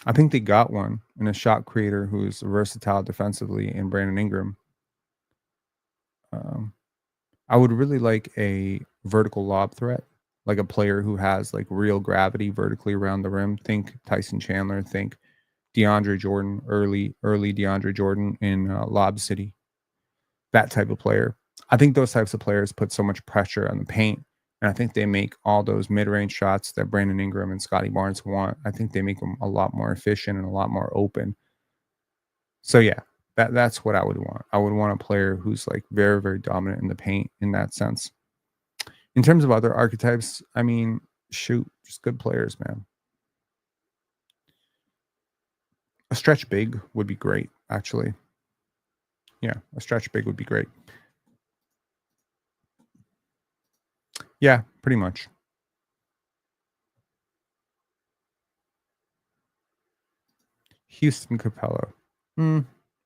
I think they got one in a shot creator who's versatile defensively in Brandon Ingram. Um, I would really like a vertical lob threat, like a player who has like real gravity vertically around the rim. Think Tyson Chandler. Think DeAndre Jordan, early DeAndre Jordan in Lob City. That type of player. I think those types of players put so much pressure on the paint. And I think they make all those mid-range shots that Brandon Ingram and Scotty Barnes want. I think they make them a lot more efficient and a lot more open. So yeah, that's what I would want. I would want a player who's like very, very dominant in the paint in that sense. In terms of other archetypes, I mean, shoot, just good players, man. A stretch big would be great, actually. Yeah, a stretch big would be great. Yeah, pretty much. Houston Capella. Mm,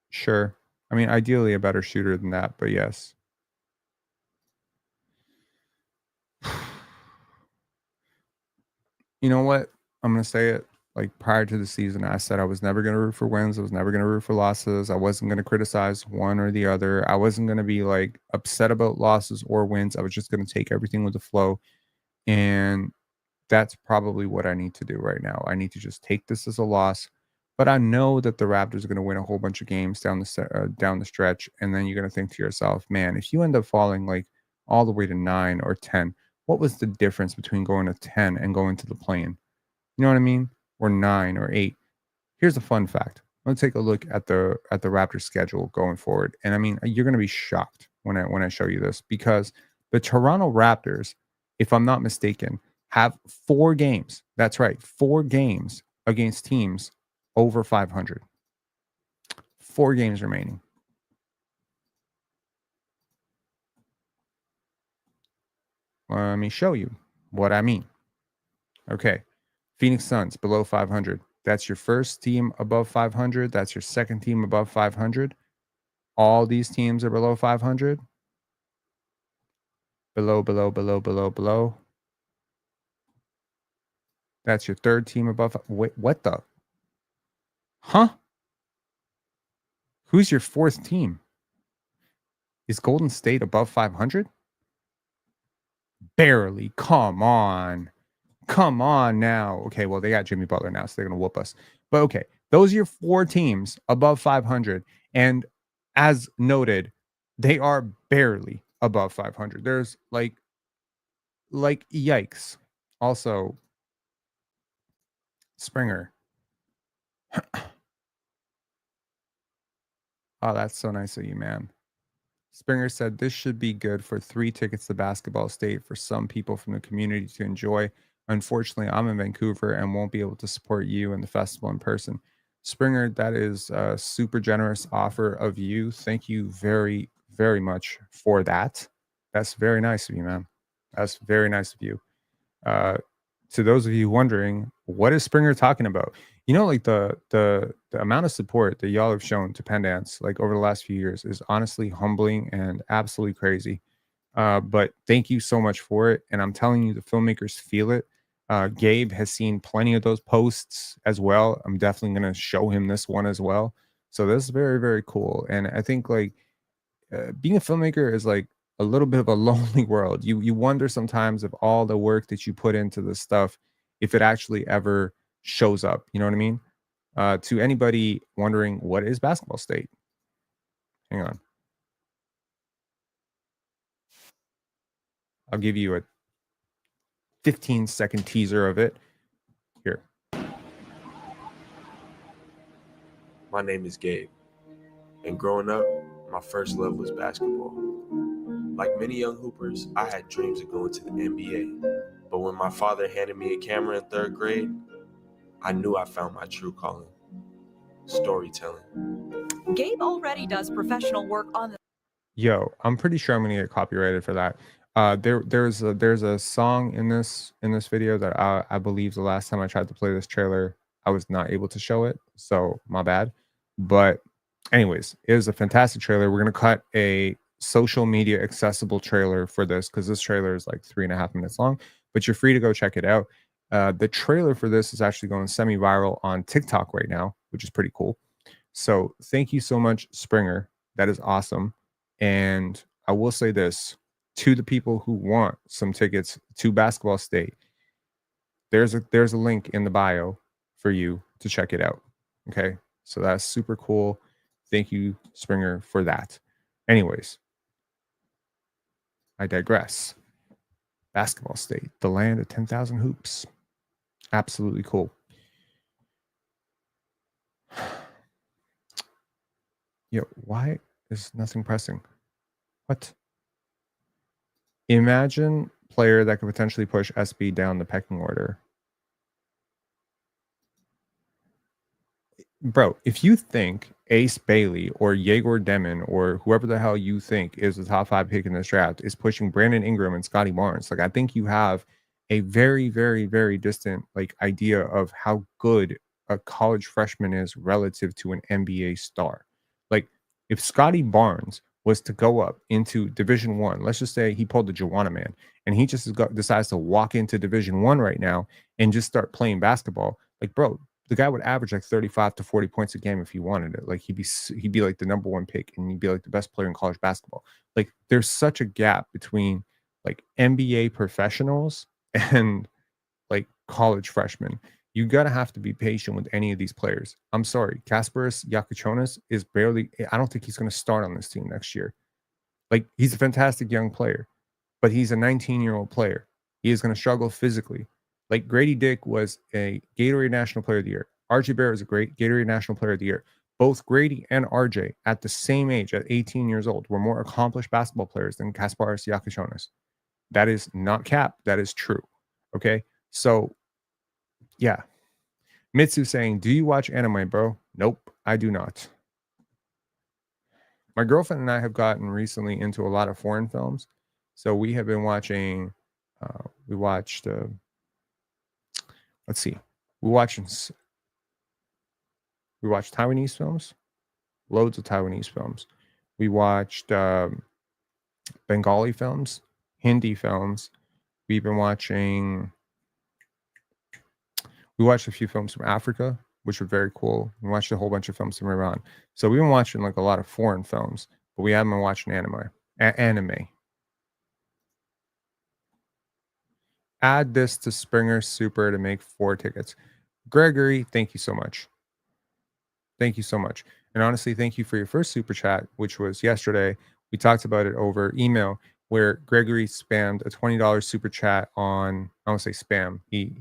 sure. I mean, ideally a better shooter than that, but yes. You know what? I'm gonna say it. Like prior to the season, I said I was never gonna root for wins. I was never gonna root for losses. I wasn't gonna criticize one or the other. I wasn't gonna be like upset about losses or wins. I was just gonna take everything with the flow. And that's probably what I need to do right now. I need to just take this as a loss. But I know that the Raptors are going to win a whole bunch of games down the stretch, and then you're going to think to yourself, "Man, if you end up falling like all the way to 9 or 10, what was the difference between going to 10 and going to the plane? You know what I mean? Or 9 or 8." Here's a fun fact. Let's take a look at the Raptors schedule going forward. And I mean, you're going to be shocked when I show you this because the Toronto Raptors, if I'm not mistaken, have 4 games. That's right, 4 games against teams over 500. 4 games remaining. Let me show you what I mean. Okay. Phoenix Suns below 500. That's your first team above 500. That's your second team above 500. All these teams are below 500. Below. That's your third team above. Wait, what the? Huh? Who's your fourth team? Is Golden State above 500? Barely. Come on. Come on now. Okay, well, they got Jimmy Butler now, so they're going to whoop us. But okay, those are your 4 teams above 500. And as noted, they are barely above 500. There's like yikes. Also, Springer. Oh, that's so nice of you, man. Springer said this should be good for 3 tickets to Basketball State for some people from the community to enjoy. Unfortunately, I'm in Vancouver and won't be able to support you and the festival in person. Springer, that is a super generous offer of you. Thank you very, very much for that. That's very nice of you, man. That's very nice of you. Uh, to those of you wondering, what is Springer talking about? You know, like the amount of support that y'all have shown to Penn Dance like over the last few years is honestly humbling and absolutely crazy. But thank you so much for it. And I'm telling you, the filmmakers feel it. Gabe has seen plenty of those posts as well. I'm definitely going to show him this one as well. So this is very, very cool. And I think like being a filmmaker is like a little bit of a lonely world. You wonder sometimes if all the work that you put into this stuff, if it actually ever shows up. You know what I mean? To anybody wondering what is basketball state, hang on, I'll give you a 15-second teaser of it here. My name is Gabe, and growing up, my first love was basketball. Like many young hoopers, I had dreams of going to the NBA, but when my father handed me a camera in 3rd grade, I knew I found my true calling: storytelling. Gabe already does professional work on the. Yo, I'm pretty sure I'm gonna get copyrighted for that. There's a song in this video that I believe the last time I tried to play this trailer, I was not able to show it, so my bad. But anyways, it was a fantastic trailer. We're gonna cut a social media accessible trailer for this because this trailer is like 3.5 minutes long, but you're free to go check it out. The trailer for this is actually going semi-viral on TikTok right now, which is pretty cool. So thank you so much, Springer. That is awesome. And I will say this to the people who want some tickets to Basketball State. There's a link in the bio for you to check it out. Okay. So that's super cool. Thank you, Springer, for that. Anyways, I digress. Basketball State, the land of 10,000 hoops. Absolutely cool. Yo, why is nothing pressing? What? Imagine player that could potentially push SB down the pecking order. bro, if you think Ace Bailey or Yegor Demon or whoever the hell you think is the top 5 pick in this draft is pushing Brandon Ingram and Scotty Barnes, like I think you have a very, very, very distant like idea of how good a college freshman is relative to an NBA star. Like if Scotty Barnes was to go up into Division One, let's just say he pulled the Joanna man and he just decides to walk into Division One right now and just start playing basketball, like bro, the guy would average like 35 to 40 points a game if he wanted it. Like he'd be like the number one pick and he'd be like the best player in college basketball. Like there's such a gap between like NBA professionals and like college freshmen. You gotta have to be patient with any of these players. I'm sorry, Kasparas Yakuchonis is barely. I don't think he's going to start on this team next year. Like he's a fantastic young player, but he's a 19-year-old player. He is going to struggle physically. Like Grady Dick was a Gatorade National Player of the Year. RJ Barrett is a great Gatorade National Player of the Year. Both Grady and RJ at the same age, at 18 years old, were more accomplished basketball players than Kasparas Yakuchonis. That is not cap. That is true. Okay. So, yeah. Mitsu saying, do you watch anime, bro? Nope, I do not. My girlfriend and I have gotten recently into a lot of foreign films. So we have been watching, we watched, let's see, we watched Taiwanese films, loads of Taiwanese films. We watched Bengali films, Hindi films. We watched a few films from Africa, which were very cool. We watched a whole bunch of films from Iran. So we've been watching like a lot of foreign films, but we haven't been watching anime. Add this to Springer Super to make 4 tickets. Gregory, thank you so much. Thank you so much. And honestly, thank you for your first super chat, which was yesterday. We talked about it over email, where Gregory spammed a $20 super chat on, I won't say spam. He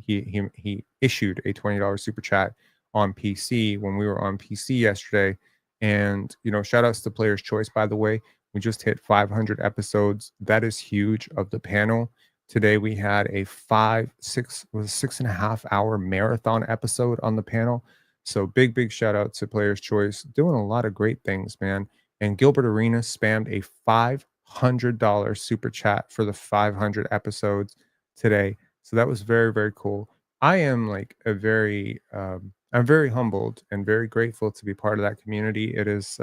issued a $20 super chat on PC when we were on PC yesterday. And, you know, shout outs to Player's Choice, by the way. We just hit 500 episodes. That is huge of the panel. Today we had a 6.5 hour marathon episode on the panel. So big shout out to Player's Choice, doing a lot of great things, man. And Gilbert Arenas spammed a $500 super chat for the 500 episodes today. So that was very cool. I am like I'm very humbled and very grateful to be part of that community. It is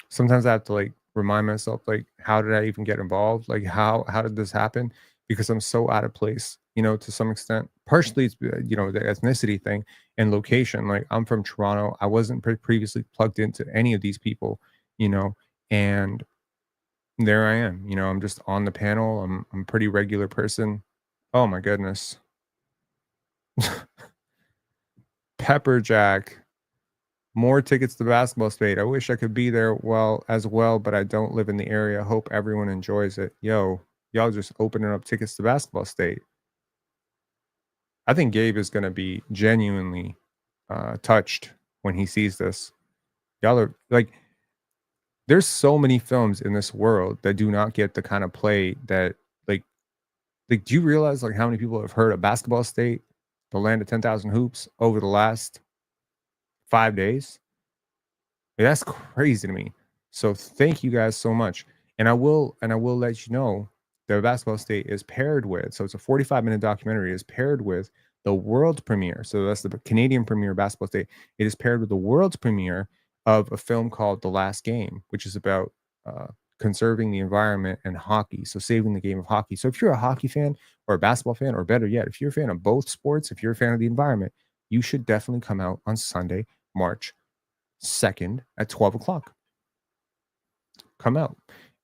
sometimes I have to like remind myself, like, how did I even get involved? Like, how did this happen? Because I'm so out of place, you know, to some extent. Partially, it's you know, the ethnicity thing and location. Like, I'm from Toronto. I wasn't previously plugged into any of these people, you know, and there I am. You know, I'm just on the panel. I'm a pretty regular person. Oh my goodness. Pepper Jack. More tickets to Basketball State. I wish I could be there as well, but I don't live in the area. Hope everyone enjoys it. Yo, y'all just opening up tickets to Basketball State. I think Gabe is going to be genuinely touched when he sees this. Y'all are like, there's so many films in this world that do not get the kind of play that like, do you realize like how many people have heard of Basketball State, the land of 10,000 hoops, over the last 5 days? That's crazy to me. So thank you guys so much. And I will let you know that Basketball State is paired with, so it's a 45-minute documentary, is paired with the world premiere. So that's the Canadian premiere of Basketball State. It is paired with the world's premiere of a film called The Last Game, which is about conserving the environment and hockey. So saving the game of hockey. So if you're a hockey fan or a basketball fan, or better yet, if you're a fan of both sports, if you're a fan of the environment, you should definitely come out on Sunday, March 2nd at 12 o'clock. Come out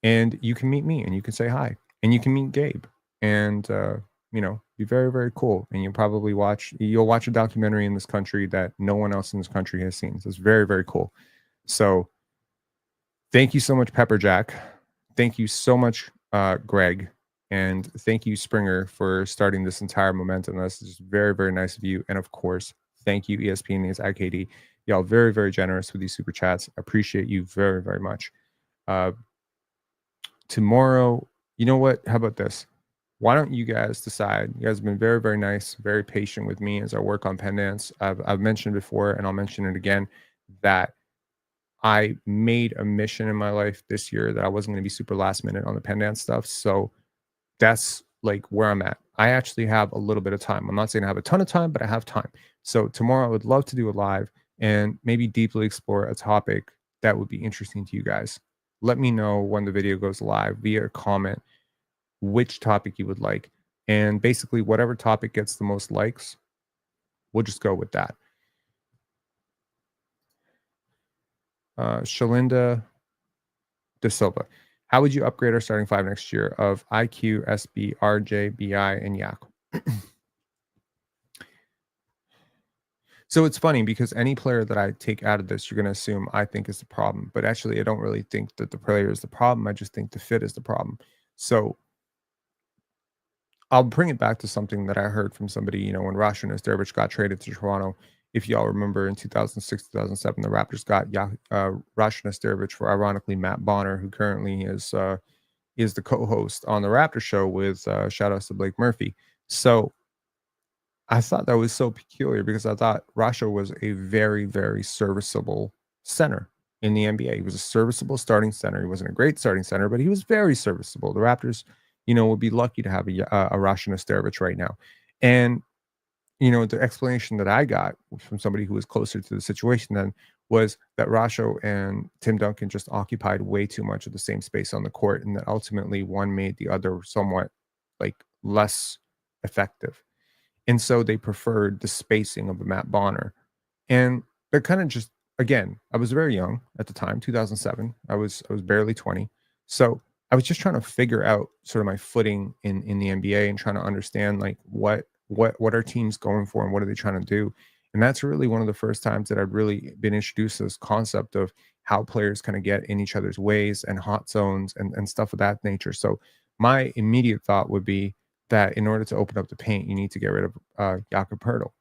and you can meet me and you can say hi and you can meet Gabe and you know, be very cool. And you'll watch a documentary in this country that no one else in this country has seen. So it's very cool. So thank you so much, Pepper Jack. Thank you so much, Greg. And thank you, Springer, for starting this entire momentum. This is very nice of you. And of course, thank you, ESPN News, IKD. Y'all very generous with these super chats. Appreciate you very much. Tomorrow, you know what? How about this? why don't you guys decide? You guys have been very, very nice, very patient with me as I work on pen dance. I've mentioned before, and I'll mention it again, that I made a mission in my life this year that I wasn't going to be super last minute on the pen dance stuff. So that's like where I'm at. I actually have a little bit of time. I'm not saying I have a ton of time, but I have time. So tomorrow I would love to do a live and maybe deeply explore a topic that would be interesting to you guys. Let me know when the video goes live via a comment which topic you would like. And basically, whatever topic gets the most likes, we'll just go with that. Shalinda De Silva. How would you upgrade our starting five next year of IQ, SB, RJ, BI, and Yak? So it's funny because any player that I take out of this, you're going to assume I think is the problem. But actually, I don't really think that the player is the problem. I just think the fit is the problem. So I'll bring it back to something that I heard from somebody, you know, when Rasha Nesterovic got traded to Toronto. If y'all remember in 2006, 2007, the Raptors got Rasha Nesterovic for, ironically, Matt Bonner, who currently is the co-host on the Raptor show with shout outs to Blake Murphy. So I thought that was so peculiar because I thought Rasha was a very, very serviceable center in the NBA. He was a serviceable starting center. He wasn't a great starting center, but he was very serviceable. The Raptors, you know, would be lucky to have a Rasha Nesterovic right now. And, you know, the explanation that I got from somebody who was closer to the situation then was that Rasho and Tim Duncan just occupied way too much of the same space on the court, and that ultimately one made the other somewhat like less effective. And so they preferred the spacing of a Matt Bonner. And they're kind of just, again, I was very young at the time, 2007. I was barely 20. So I was just trying to figure out sort of my footing in the NBA and trying to understand like what are teams going for and what are they trying to do. And that's really one of the first times that I've really been introduced to this concept of how players kind of get in each other's ways and hot zones and stuff of that nature. So my immediate thought would be that in order to open up the paint, you need to get rid of Jakob Poeltl.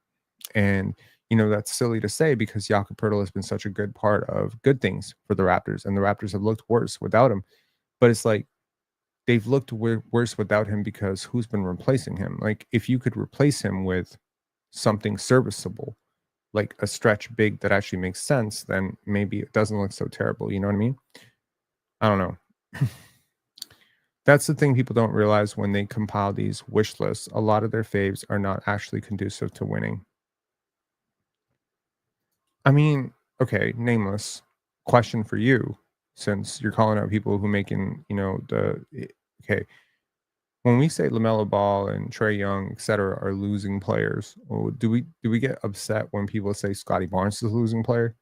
And, you know, that's silly to say because Jakob Poeltl has been such a good part of good things for the Raptors, and the Raptors have looked worse without him. But it's like they've looked worse without him because who's been replacing him? Like, if you could replace him with something serviceable, like a stretch big that actually makes sense, then maybe it doesn't look so terrible. You know what I mean? I don't know. That's the thing people don't realize when they compile these wish lists. A lot of their faves are not actually conducive to winning. I mean, okay, nameless. Question for you, since you're calling out people who making, you know, okay. When we say LaMelo Ball and Trae Young, et cetera, are losing players, do we get upset when people say Scotty Barnes is a losing player?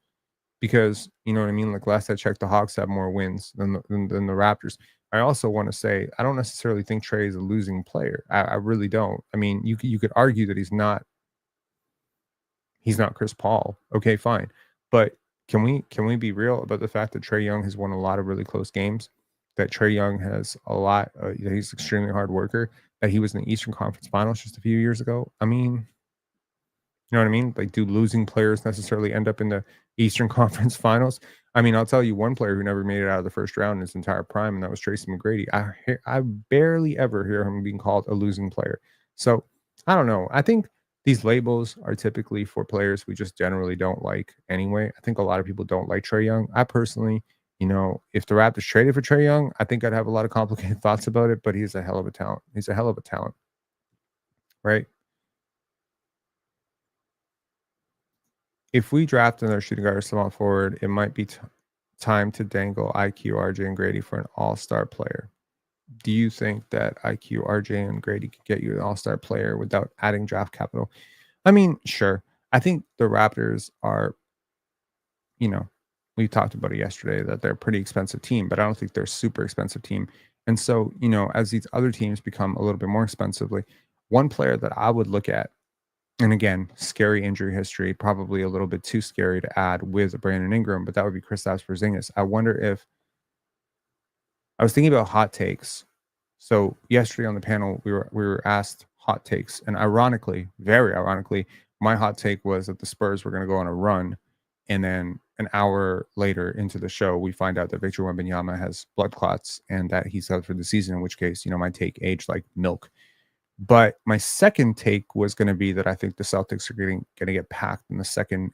Because you know what I mean. Like last I checked, the Hawks have more wins than the Raptors. I also want to say I don't necessarily think Trae is a losing player. I really don't. I mean, you could argue that he's not Chris Paul. Okay, fine, but can we be real about the fact that Trae Young has won a lot of really close games? That Trae Young has a lot. That he's an extremely hard worker. That he was in the Eastern Conference Finals just a few years ago. I mean, you know what I mean? Like, do losing players necessarily end up in the Eastern Conference Finals? I mean, I'll tell you one player who never made it out of the first round in his entire prime, and that was Tracy McGrady. I barely ever hear him being called a losing player. So I don't know. I think these labels are typically for players we just generally don't like anyway. I think a lot of people don't like Trae Young. I personally, you know, if the Raptors traded for Trae Young, I think I'd have a lot of complicated thoughts about it, but he's a hell of a talent. He's a hell of a talent, right? If we draft another shooting guard or small forward, it might be time to dangle IQ, RJ, and Grady for an all-star player. Do you think that IQ, RJ, and Grady could get you an all-star player without adding draft capital? I mean, sure. I think the Raptors are, you know, we talked about it yesterday that they're a pretty expensive team, but I don't think they're a super expensive team. And so, you know, as these other teams become a little bit more expensively, one player that I would look at, and again, scary injury history, probably a little bit too scary to add with Brandon Ingram, but that would be Kristaps Porzingis. I wonder if I was thinking about hot takes. So yesterday on the panel, we were asked hot takes, and ironically, very ironically, my hot take was that the Spurs were going to go on a run, and then an hour later into the show, we find out that Victor Wembanyama has blood clots and that he's out for the season. In which case, you know, my take aged like milk. But my second take was going to be that I think the Celtics are going to get packed in the second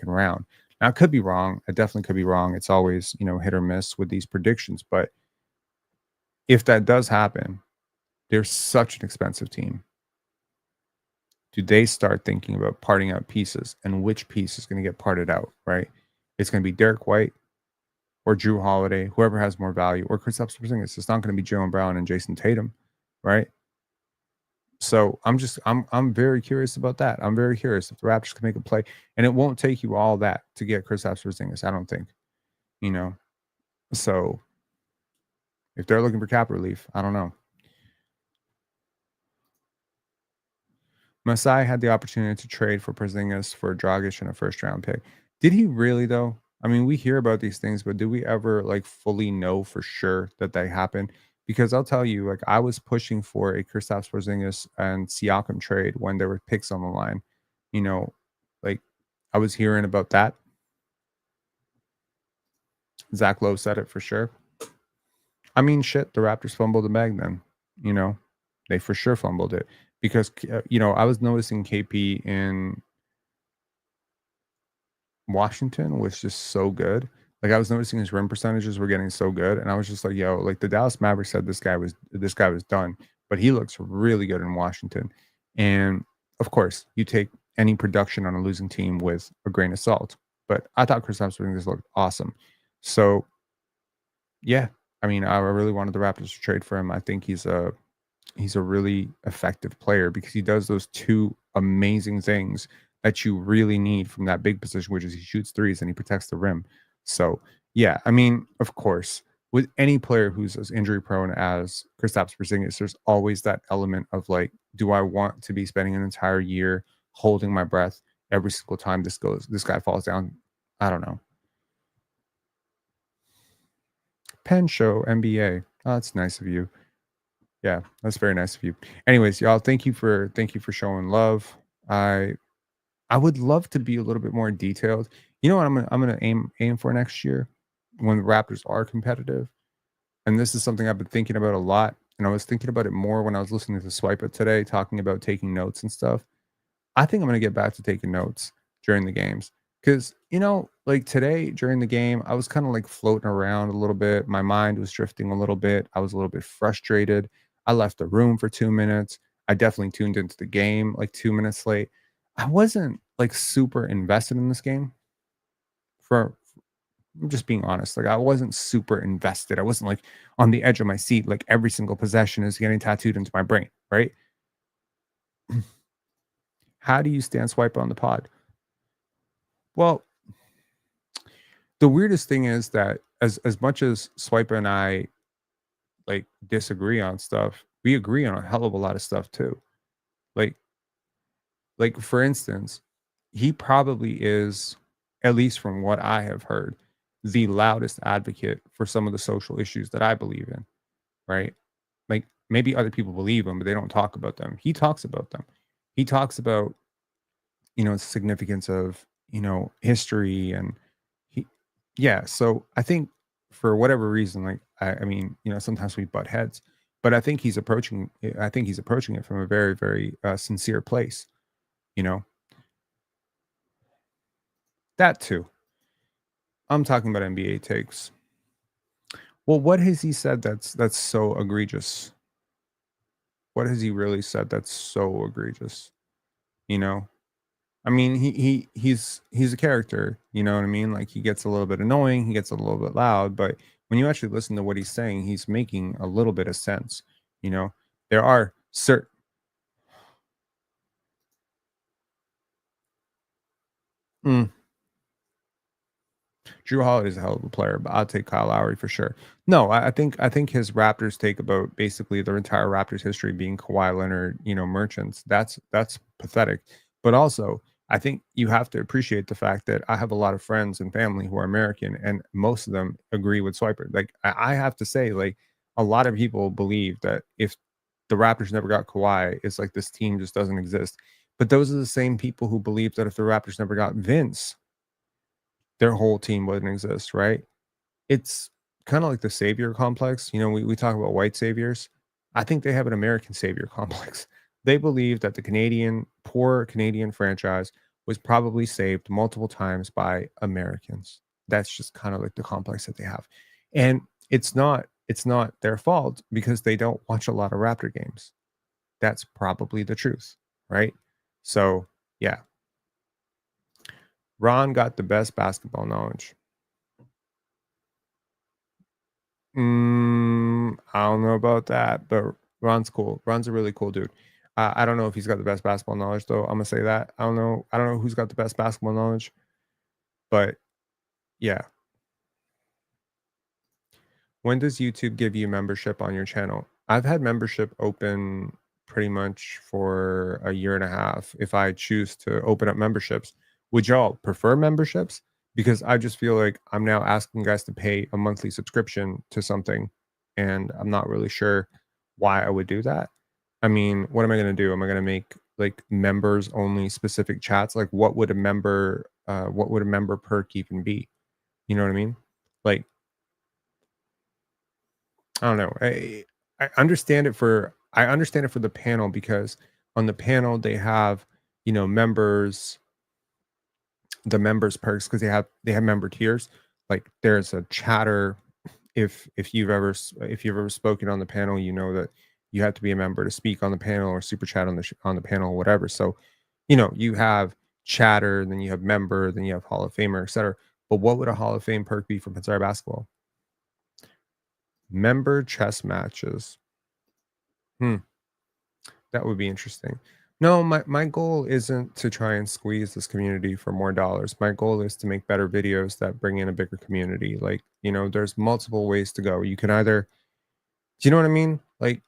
round. Now, I could be wrong. I definitely could be wrong. It's always, hit or miss with these predictions. But if that does happen, they're such an expensive team. Do they start thinking about parting out pieces, and which piece is going to get parted out, right? It's going to be Derek White or Drew Holiday, whoever has more value, or Kristaps Porzingis. It's not going to be Jaylen Brown and Jason Tatum, right? So I'm very curious about that. I'm very curious if the Raptors can make a play, and it won't take you all that to get Kristaps Porzingis. I don't think, you know. So if they're looking for cap relief, I don't know. Masai had the opportunity to trade for Porzingis for Dragic and a first round pick. Did he really though? I mean, we hear about these things, but do we ever like fully know for sure that they happen? Because I'll tell you, like I was pushing for a Kristaps Porzingis and Siakam trade when there were picks on the line. You know, like I was hearing about that. Zach Lowe said it for sure. I mean, shit, the Raptors fumbled the bag then. You know, they for sure fumbled it because I was noticing KP in Washington was just so good. Like I was noticing his rim percentages were getting so good, and I was just like, "Yo!" Like the Dallas Mavericks said, this guy was done, but he looks really good in Washington. And of course, you take any production on a losing team with a grain of salt. But I thought Kristaps Porzingis looked awesome. So, yeah, I mean, I really wanted the Raptors to trade for him. I think he's a really effective player because he does those two amazing things that you really need from that big position, which is he shoots threes and he protects the rim. So, yeah, I mean, of course, with any player who's as injury prone as Kristaps Porzingis, there's always that element of like, do I want to be spending an entire year holding my breath every single time this guy falls down? I don't know. Pen Show NBA. Oh, that's nice of you. Yeah, that's very nice of you. Anyways, y'all, thank you for showing love. I would love to be a little bit more detailed. You know what I'm gonna aim for next year when the Raptors are competitive. And this is something I've been thinking about a lot. And I was thinking about it more when I was listening to Swipe It today, talking about taking notes and stuff. I think I'm gonna get back to taking notes during the games. Cause like today during the game, I was kind of like floating around a little bit. My mind was drifting a little bit. I was a little bit frustrated. I left the room for 2 minutes. I definitely tuned into the game like 2 minutes late. I wasn't like super invested in this game. I'm just being honest. Like I wasn't super invested. I wasn't like on the edge of my seat. Like every single possession is getting tattooed into my brain, right? How do you stand Swipe on the pod? Well, the weirdest thing is that as much as Swiper and I like disagree on stuff, we agree on a hell of a lot of stuff too. Like for instance, he probably is, at least from what I have heard, the loudest advocate for some of the social issues that I believe in, right? Like maybe other people believe him, but they don't talk about them. He talks about them. He talks about, the significance of, history and he, yeah. So I think for whatever reason, like, I mean, sometimes we butt heads, but I think he's approaching it from a very, very sincere place, you know, that too. I'm talking about NBA takes. Well, what has he said that's so egregious? What has he really said that's so egregious? You know, I mean, he's a character, you know what I mean? Like he gets a little bit annoying, he gets a little bit loud, but when you actually listen to what he's saying, he's making a little bit of sense. You know, there are certain Drew Holiday is a hell of a player, but I'll take Kyle Lowry for sure. No, I think his Raptors take about basically their entire Raptors history being Kawhi Leonard, merchants. That's pathetic. But also, I think you have to appreciate the fact that I have a lot of friends and family who are American, and most of them agree with Swiper. Like I have to say, like a lot of people believe that if the Raptors never got Kawhi, it's like this team just doesn't exist. But those are the same people who believe that if the Raptors never got Vince, their whole team wouldn't exist, right? It's kind of like the savior complex. We talk about white saviors. I think they have an American savior complex. They believe that the poor Canadian franchise was probably saved multiple times by Americans. That's just kind of like the complex that they have. And it's not their fault because they don't watch a lot of Raptor games. That's probably the truth, right? So, yeah. Ron got the best basketball knowledge. I don't know about that, but Ron's cool. Ron's a really cool dude. I don't know if he's got the best basketball knowledge, though. I'm gonna say that. I don't know. I don't know who's got the best basketball knowledge, but yeah. When does YouTube give you membership on your channel? I've had membership open pretty much for a year and a half. If I choose to open up memberships, would y'all prefer memberships? Because I just feel like I'm now asking guys to pay a monthly subscription to something, and I'm not really sure why I would do that. I mean, what am I going to do? Am I going to make like members only specific chats? Like, what would a member perk even be? You know what I mean? Like, I don't know. I understand it for the panel because on the panel they have, members, the members perks because they have member tiers. Like there's a chatter. If you've ever spoken on the panel, you know that you have to be a member to speak on the panel or super chat on the panel or whatever. So, you have chatter, then you have member, then you have Hall of Famer, etc. But what would a Hall of Fame perk be for Pizarro basketball? Member chess matches. Hmm. That would be interesting. No, my goal isn't to try and squeeze this community for more dollars. My goal is to make better videos that bring in a bigger community. Like, there's multiple ways to go. You can either, do you know what I mean? Like,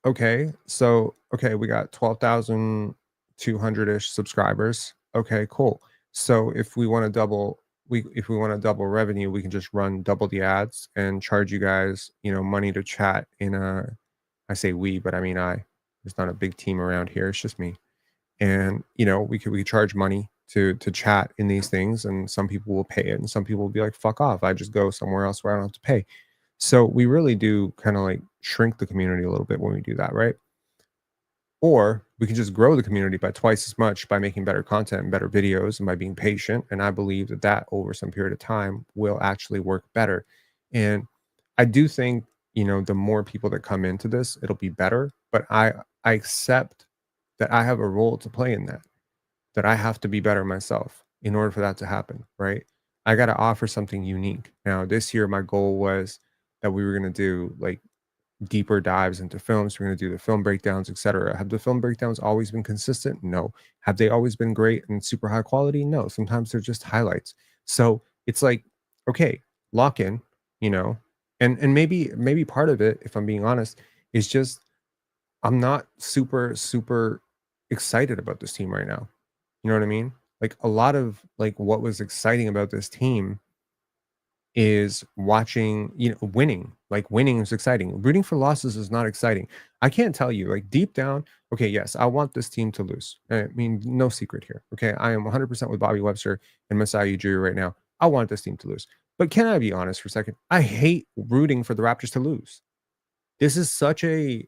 okay, we got 12,200-ish subscribers. Okay, cool. So if we want to double revenue, we can just run double the ads and charge you guys, money to chat in a, I say we, but I mean there's not a big team around here. It's just me. And we could charge money to chat in these things, and some people will pay it, and some people will be like, fuck off. I just go somewhere else where I don't have to pay. So we really do kind of like shrink the community a little bit when we do that, right? Or we can just grow the community by twice as much by making better content and better videos and by being patient. And I believe that over some period of time will actually work better. And I do think, the more people that come into this, it'll be better. But I accept that I have a role to play in that I have to be better myself in order for that to happen, right? I got to offer something unique. Now, this year, my goal was that we were going to do like deeper dives into films. We're going to do the film breakdowns, etc. Have the film breakdowns always been consistent? No. Have they always been great and super high quality? No. Sometimes they're just highlights. So it's like, okay, lock in, and maybe part of it, if I'm being honest, is just I'm not super excited about this team right now. You know what I mean? Like a lot of like what was exciting about this team is watching, winning. Like winning is exciting. Rooting for losses is not exciting. I can't tell you, like deep down, okay, yes, I want this team to lose. I mean, no secret here. Okay. I am 100% with Bobby Webster and Masai Ujiri right now. I want this team to lose. But can I be honest for a second? I hate rooting for the Raptors to lose. This is such a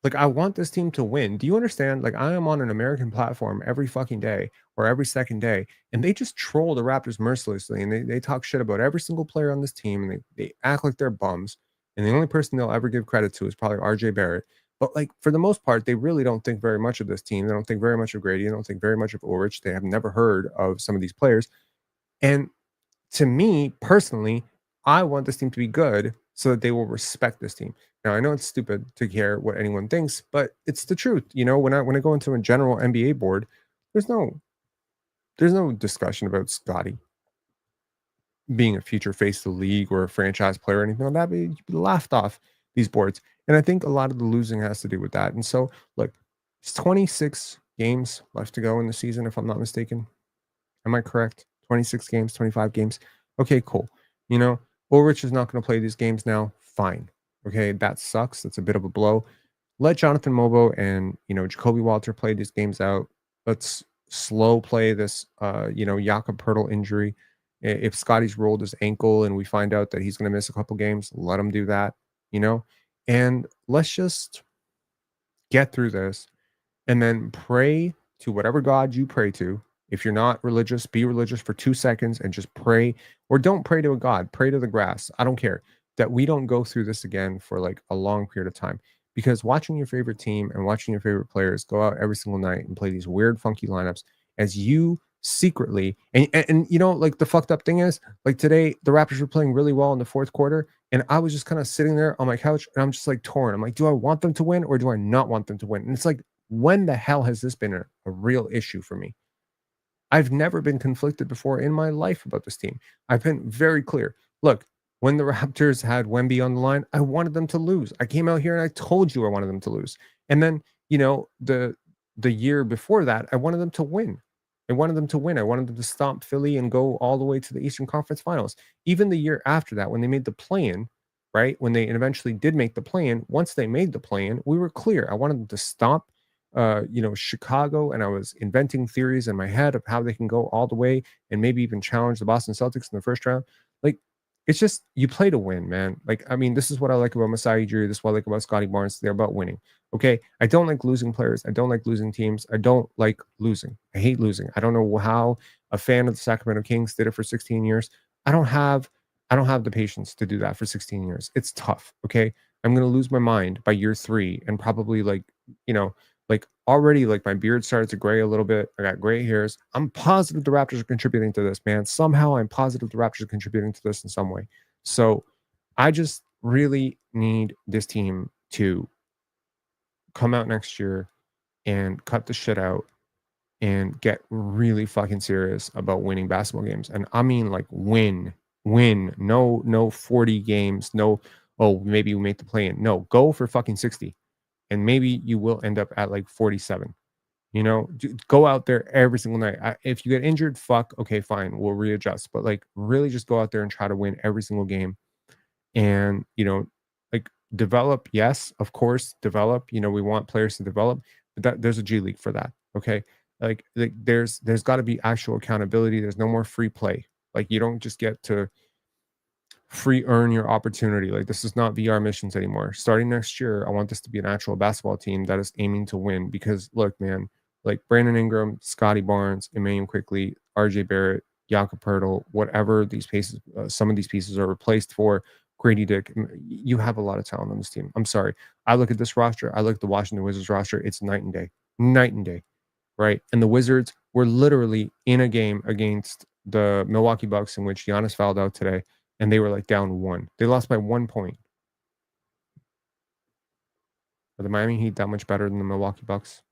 like, I want this team to win. Do you understand? Like, I am on an American platform every fucking day or every second day, and they just troll the Raptors mercilessly, and they talk shit about every single player on this team, and they act like they're bums. And the only person they'll ever give credit to is probably RJ Barrett. But like for the most part, they really don't think very much of this team. They don't think very much of Grady. They don't think very much of Ulrich. They have never heard of some of these players. And to me personally, I want this team to be good so that they will respect this team. Now I know it's stupid to care what anyone thinks, but it's the truth. When I go into a general NBA board, there's no discussion about Scotty being a future face of the league or a franchise player or anything like that. But you'd be laughed off these boards. And I think a lot of the losing has to do with that. And so look, it's 26 games left to go in the season, if I'm not mistaken. Am I correct? 26 games, 25 games. Okay, cool. Ulrich is not going to play these games now. Fine. Okay, that sucks. That's a bit of a blow. Let Jonathan Mobo and, Jacoby Walter play these games out. Let's slow play this, Jakob Poeltl injury. If Scotty's rolled his ankle and we find out that he's going to miss a couple games, let him do that, and let's just get through this and then pray to whatever God you pray to. If you're not religious, be religious for 2 seconds and just pray, or don't pray to a God, pray to the grass. I don't care, that we don't go through this again for like a long period of time. Because watching your favorite team and watching your favorite players go out every single night and play these weird, funky lineups as you secretly, and you know, like the fucked up thing is, like today, the Raptors were playing really well in the fourth quarter, and I was just kind of sitting there on my couch and I'm just like torn. I'm like, do I want them to win or do I not want them to win? And it's like, when the hell has this been a real issue for me? I've never been conflicted before in my life about this team. I've been very clear. Look, when the Raptors had Wemby on the line, I wanted them to lose. I came out here and I told you I wanted them to lose. And then, you know, the year before that, I wanted them to win. I wanted them to win. I wanted them to stomp Philly and go all the way to the Eastern Conference Finals. Even the year after that, when they made the play-in, right? When they eventually did make the play-in, once they made the play-in, we were clear. I wanted them to stomp Chicago, and I was inventing theories in my head of how they can go all the way and maybe even challenge the Boston Celtics in the first round. Like, it's just, you play to win, man. Like, I mean, this is what I like about Masai Ujiri. This is what I like about Scotty Barnes. They're about winning. Okay. I don't like losing players. I don't like losing teams. I don't like losing. I hate losing. I don't know how a fan of the Sacramento Kings did it for 16 years. I don't have the patience to do that for 16 years. It's tough. Okay. I'm going to lose my mind by year 3 and probably like already, like my beard started to gray a little bit. I got gray hairs. I'm positive the Raptors are contributing to this, man. Somehow I'm positive the Raptors are contributing to this in some way. So I just really need this team to come out next year and cut the shit out and get really fucking serious about winning basketball games. And I mean like win. No 40 games. No, oh, maybe we make the play in. No, go for fucking 60. And maybe you will end up at like 47. You know, go out there every single night. If you get injured, fuck, okay, fine, we'll readjust. But like, really, just go out there and try to win every single game. And like develop. Yes, of course, develop. We want players to develop, but there's a G League for that. Okay, like there's got to be actual accountability. There's no more free play. Like you don't just get to free earn your opportunity. Like this is not VR missions anymore. Starting next year, I want this to be an actual basketball team that is aiming to win. Because look, man, like Brandon Ingram, Scotty Barnes, Emmanuel Quickly, RJ Barrett, Jakob Poeltl, whatever these pieces, some of these pieces are replaced for. Grady Dick, you have a lot of talent on this team. I'm sorry. I look at this roster. I look at the Washington Wizards roster. It's night and day, right? And the Wizards were literally in a game against the Milwaukee Bucks in which Giannis fouled out today, and they were like down 1. They lost by 1 point. Are the Miami Heat that much better than the Milwaukee Bucks?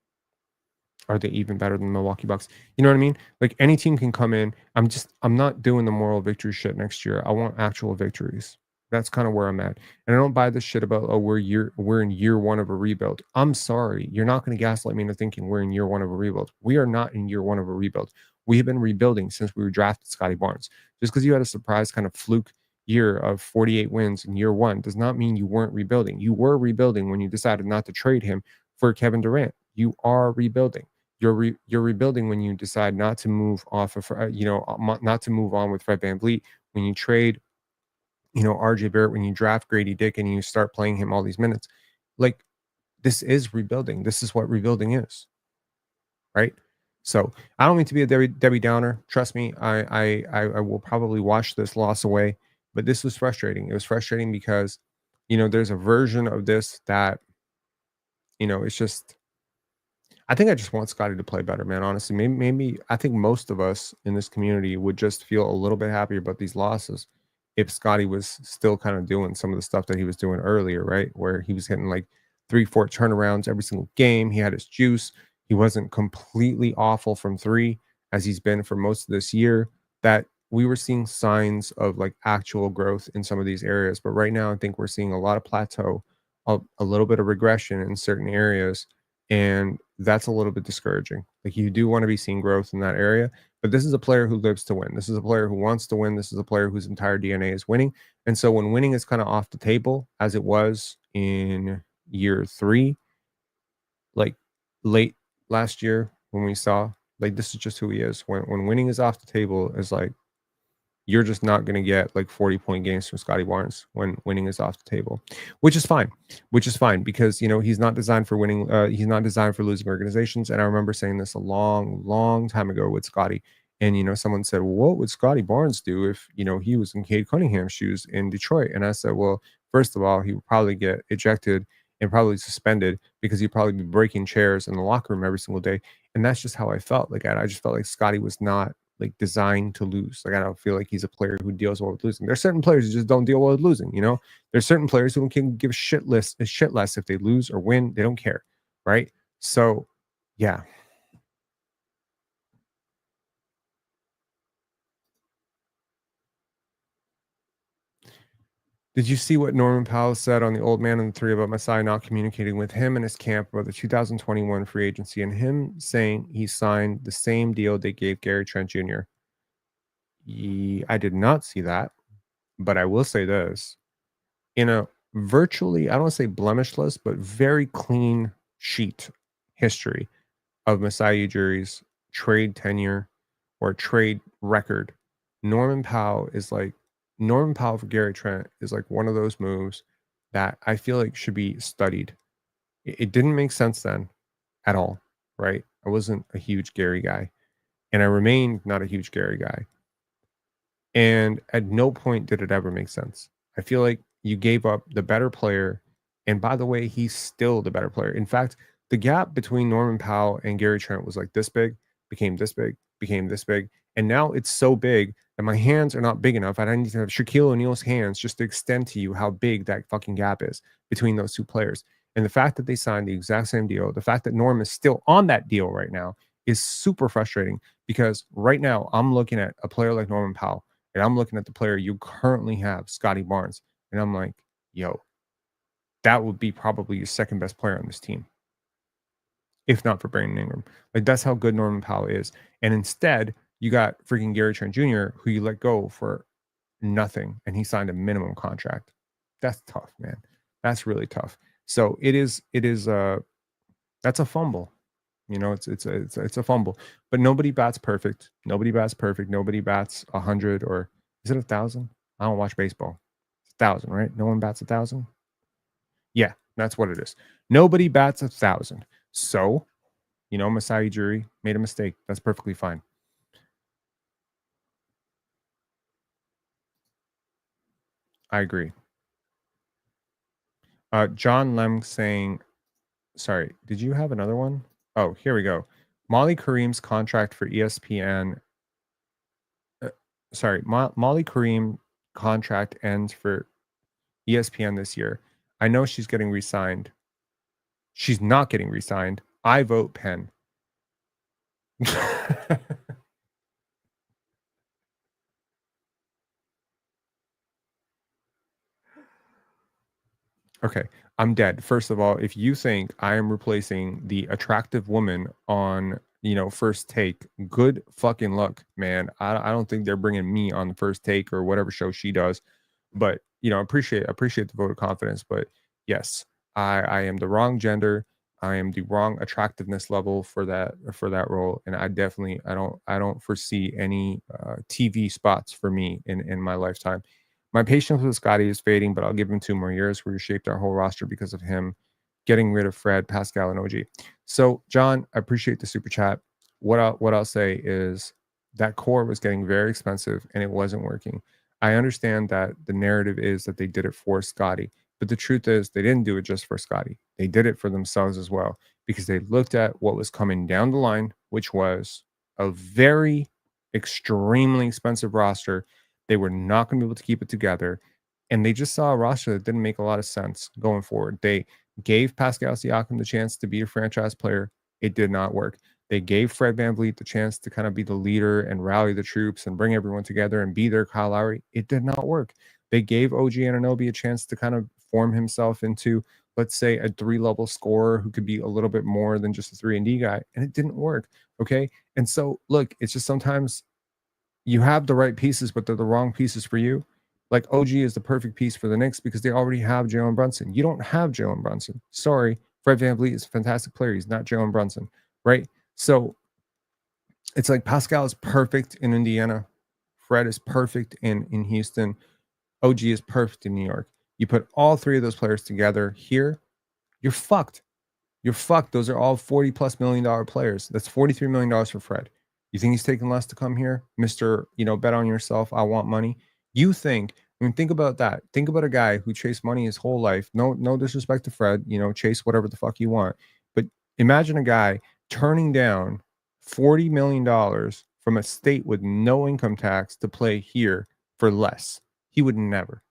Are they even better than the Milwaukee Bucks? You know what I mean? Like any team can come in. I'm not doing the moral victory shit next year. I want actual victories. That's kind of where I'm at. And I don't buy this shit about, oh, we're in year 1 of a rebuild. I'm sorry. You're not going to gaslight me into thinking we're in year 1 of a rebuild. We are not in year 1 of a rebuild. We have been rebuilding since we were drafted Scotty Barnes. Just because you had a surprise kind of fluke year of 48 wins in year 1 does not mean you weren't rebuilding. You were rebuilding when you decided not to trade him for Kevin Durant. You are rebuilding. You're rebuilding when you decide not to move off of not to move on with Fred VanVleet, when you trade RJ Barrett, when you draft Grady Dick and you start playing him all these minutes. Like, this is rebuilding. This is what rebuilding is, right? So I don't mean to be a Debbie Downer. Trust me, I will probably wash this loss away. But this was frustrating. It was frustrating because there's a version of this that it's just, I think I just want Scotty to play better, man. Honestly, maybe I think most of us in this community would just feel a little bit happier about these losses if Scotty was still kind of doing some of the stuff that he was doing earlier, right? Where he was getting like 3-4 turnarounds every single game. He had his juice. He wasn't completely awful from 3 as he's been for most of this year. That we were seeing signs of like actual growth in some of these areas. But right now, I think we're seeing a lot of plateau, a little bit of regression in certain areas. And that's a little bit discouraging. Like, you do want to be seeing growth in that area, but this is a player who lives to win. This is a player who wants to win. This is a player whose entire DNA is winning. And so when winning is kind of off the table, as it was in year 3, like late last year when we saw, like, this is just who he is. When winning is off the table, is like, you're just not going to get like 40-point games from Scotty Barnes when winning is off the table, which is fine. Because, you know, he's not designed for winning. He's not designed for losing organizations. And I remember saying this a long time ago with Scotty. And, you know, someone said, well, what would Scotty Barnes do if, you know, he was in Cade Cunningham's shoes in Detroit? And I said, well, first of all, he would probably get ejected and probably suspended because he'd probably be breaking chairs in the locker room every single day. And that's just how I felt. Like, I just felt like Scotty was not like designed to lose. Like, I don't feel like he's a player who deals well with losing. There's certain players who just don't deal well with losing, you know? There's certain players who can give shit less if they lose or win. They don't care, right? So, yeah. Did you see what Norman Powell said on the Old Man and the Three about Masai not communicating with him and his camp about the 2021 free agency and him saying he signed the same deal they gave Gary Trent Jr.? I did not see that, but I will say this. In a virtually, I don't want to say blemishless, but very clean sheet history of Masai Ujiri's trade tenure or trade record, Norman Powell for Gary Trent is like one of those moves that I feel like should be studied. It didn't make sense then at all, right? I wasn't a huge Gary guy, and I remained not a huge Gary guy. And at no point did it ever make sense. I feel like you gave up the better player. And by the way, he's still the better player. In fact, the gap between Norman Powell and Gary Trent was like this big, became this big, became this big. And now it's so big that my hands are not big enough. I need to have Shaquille O'Neal's hands just to extend to you how big that fucking gap is between those two players. And the fact that they signed the exact same deal, the fact that Norm is still on that deal right now is super frustrating because right now I'm looking at a player like Norman Powell and I'm looking at the player you currently have, Scotty Barnes. And I'm like, yo, that would be probably your second best player on this team, if not for Brandon Ingram. Like, that's how good Norman Powell is. And instead, you got freaking Gary Trent Jr., who you let go for nothing, and he signed a minimum contract. That's tough, man. That's really tough. So that's a fumble. You know, it's a fumble. But nobody bats perfect. Nobody bats 100, or is it 1,000? I don't watch baseball. 1,000, right? No one bats 1,000. Yeah, that's what it is. Nobody bats 1,000. So, you know, Masai Ujiri made a mistake. That's perfectly fine. I agree. John Lem saying, sorry, did you have another one? Oh, here we go. Molly Kareem's contract for ESPN. Molly Kareem contract ends for ESPN this year. I know she's getting re-signed. She's not getting re-signed. I vote Penn. Okay, I'm dead. First of all, if you think I am replacing the attractive woman on, you know, First Take, good fucking luck, man. I don't think they're bringing me on the First Take or whatever show she does. But, you know, appreciate the vote of confidence. But yes, I am the wrong gender. I am the wrong attractiveness level for that role, and I don't foresee any TV spots for me in my lifetime. My patience with Scotty is fading, but I'll give him 2 more years. We reshaped our whole roster because of him getting rid of Fred, Pascal, and OG. So, John, I appreciate the super chat. What I'll say is that core was getting very expensive and it wasn't working. I understand that the narrative is that they did it for Scotty, but the truth is they didn't do it just for Scotty. They did it for themselves as well because they looked at what was coming down the line, which was a very extremely expensive roster. They were not going to be able to keep it together. And they just saw a roster that didn't make a lot of sense going forward. They gave Pascal Siakam the chance to be a franchise player. It did not work. They gave Fred VanVleet the chance to kind of be the leader and rally the troops and bring everyone together and be their Kyle Lowry. It did not work. They gave OG Anunoby a chance to kind of form himself into, let's say, a 3-level scorer who could be a little bit more than just a 3-and-D guy. And it didn't work. Okay. And so, look, it's just sometimes you have the right pieces, but they're the wrong pieces for you. Like OG is the perfect piece for the Knicks because they already have Jalen Brunson. You don't have Jalen Brunson. Sorry, Fred VanVleet is a fantastic player. He's not Jalen Brunson, right? So it's like Pascal is perfect in Indiana. Fred is perfect in Houston. OG is perfect in New York. You put all three of those players together here, you're fucked. You're fucked. Those are all $40+ million players. That's $43 million for Fred. You think he's taking less to come here? Mr. Bet on yourself. I want money. You think, think about that. Think about a guy who chased money his whole life. No disrespect to Fred, chase whatever the fuck you want. But imagine a guy turning down $40 million from a state with no income tax to play here for less. He would never.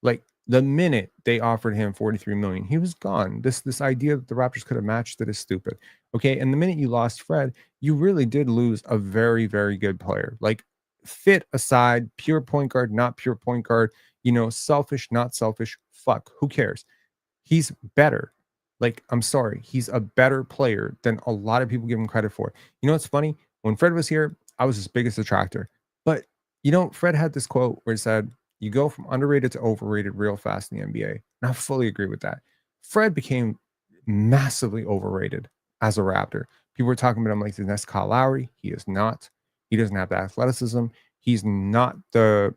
Like, the minute they offered him 43 million, he was gone. This idea that the Raptors could have matched it is stupid. Okay. And the minute you lost Fred, you really did lose a very, very good player. Like, fit aside, pure point guard, not pure point guard, selfish, not selfish. Fuck, who cares? He's better. Like, I'm sorry, he's a better player than a lot of people give him credit for. What's funny? When Fred was here, I was his biggest detractor. But Fred had this quote where he said, you go from underrated to overrated real fast in the NBA. And I fully agree with that. Fred became massively overrated as a Raptor. People were talking about him like the next Kyle Lowry. He is not. He doesn't have the athleticism. He's not the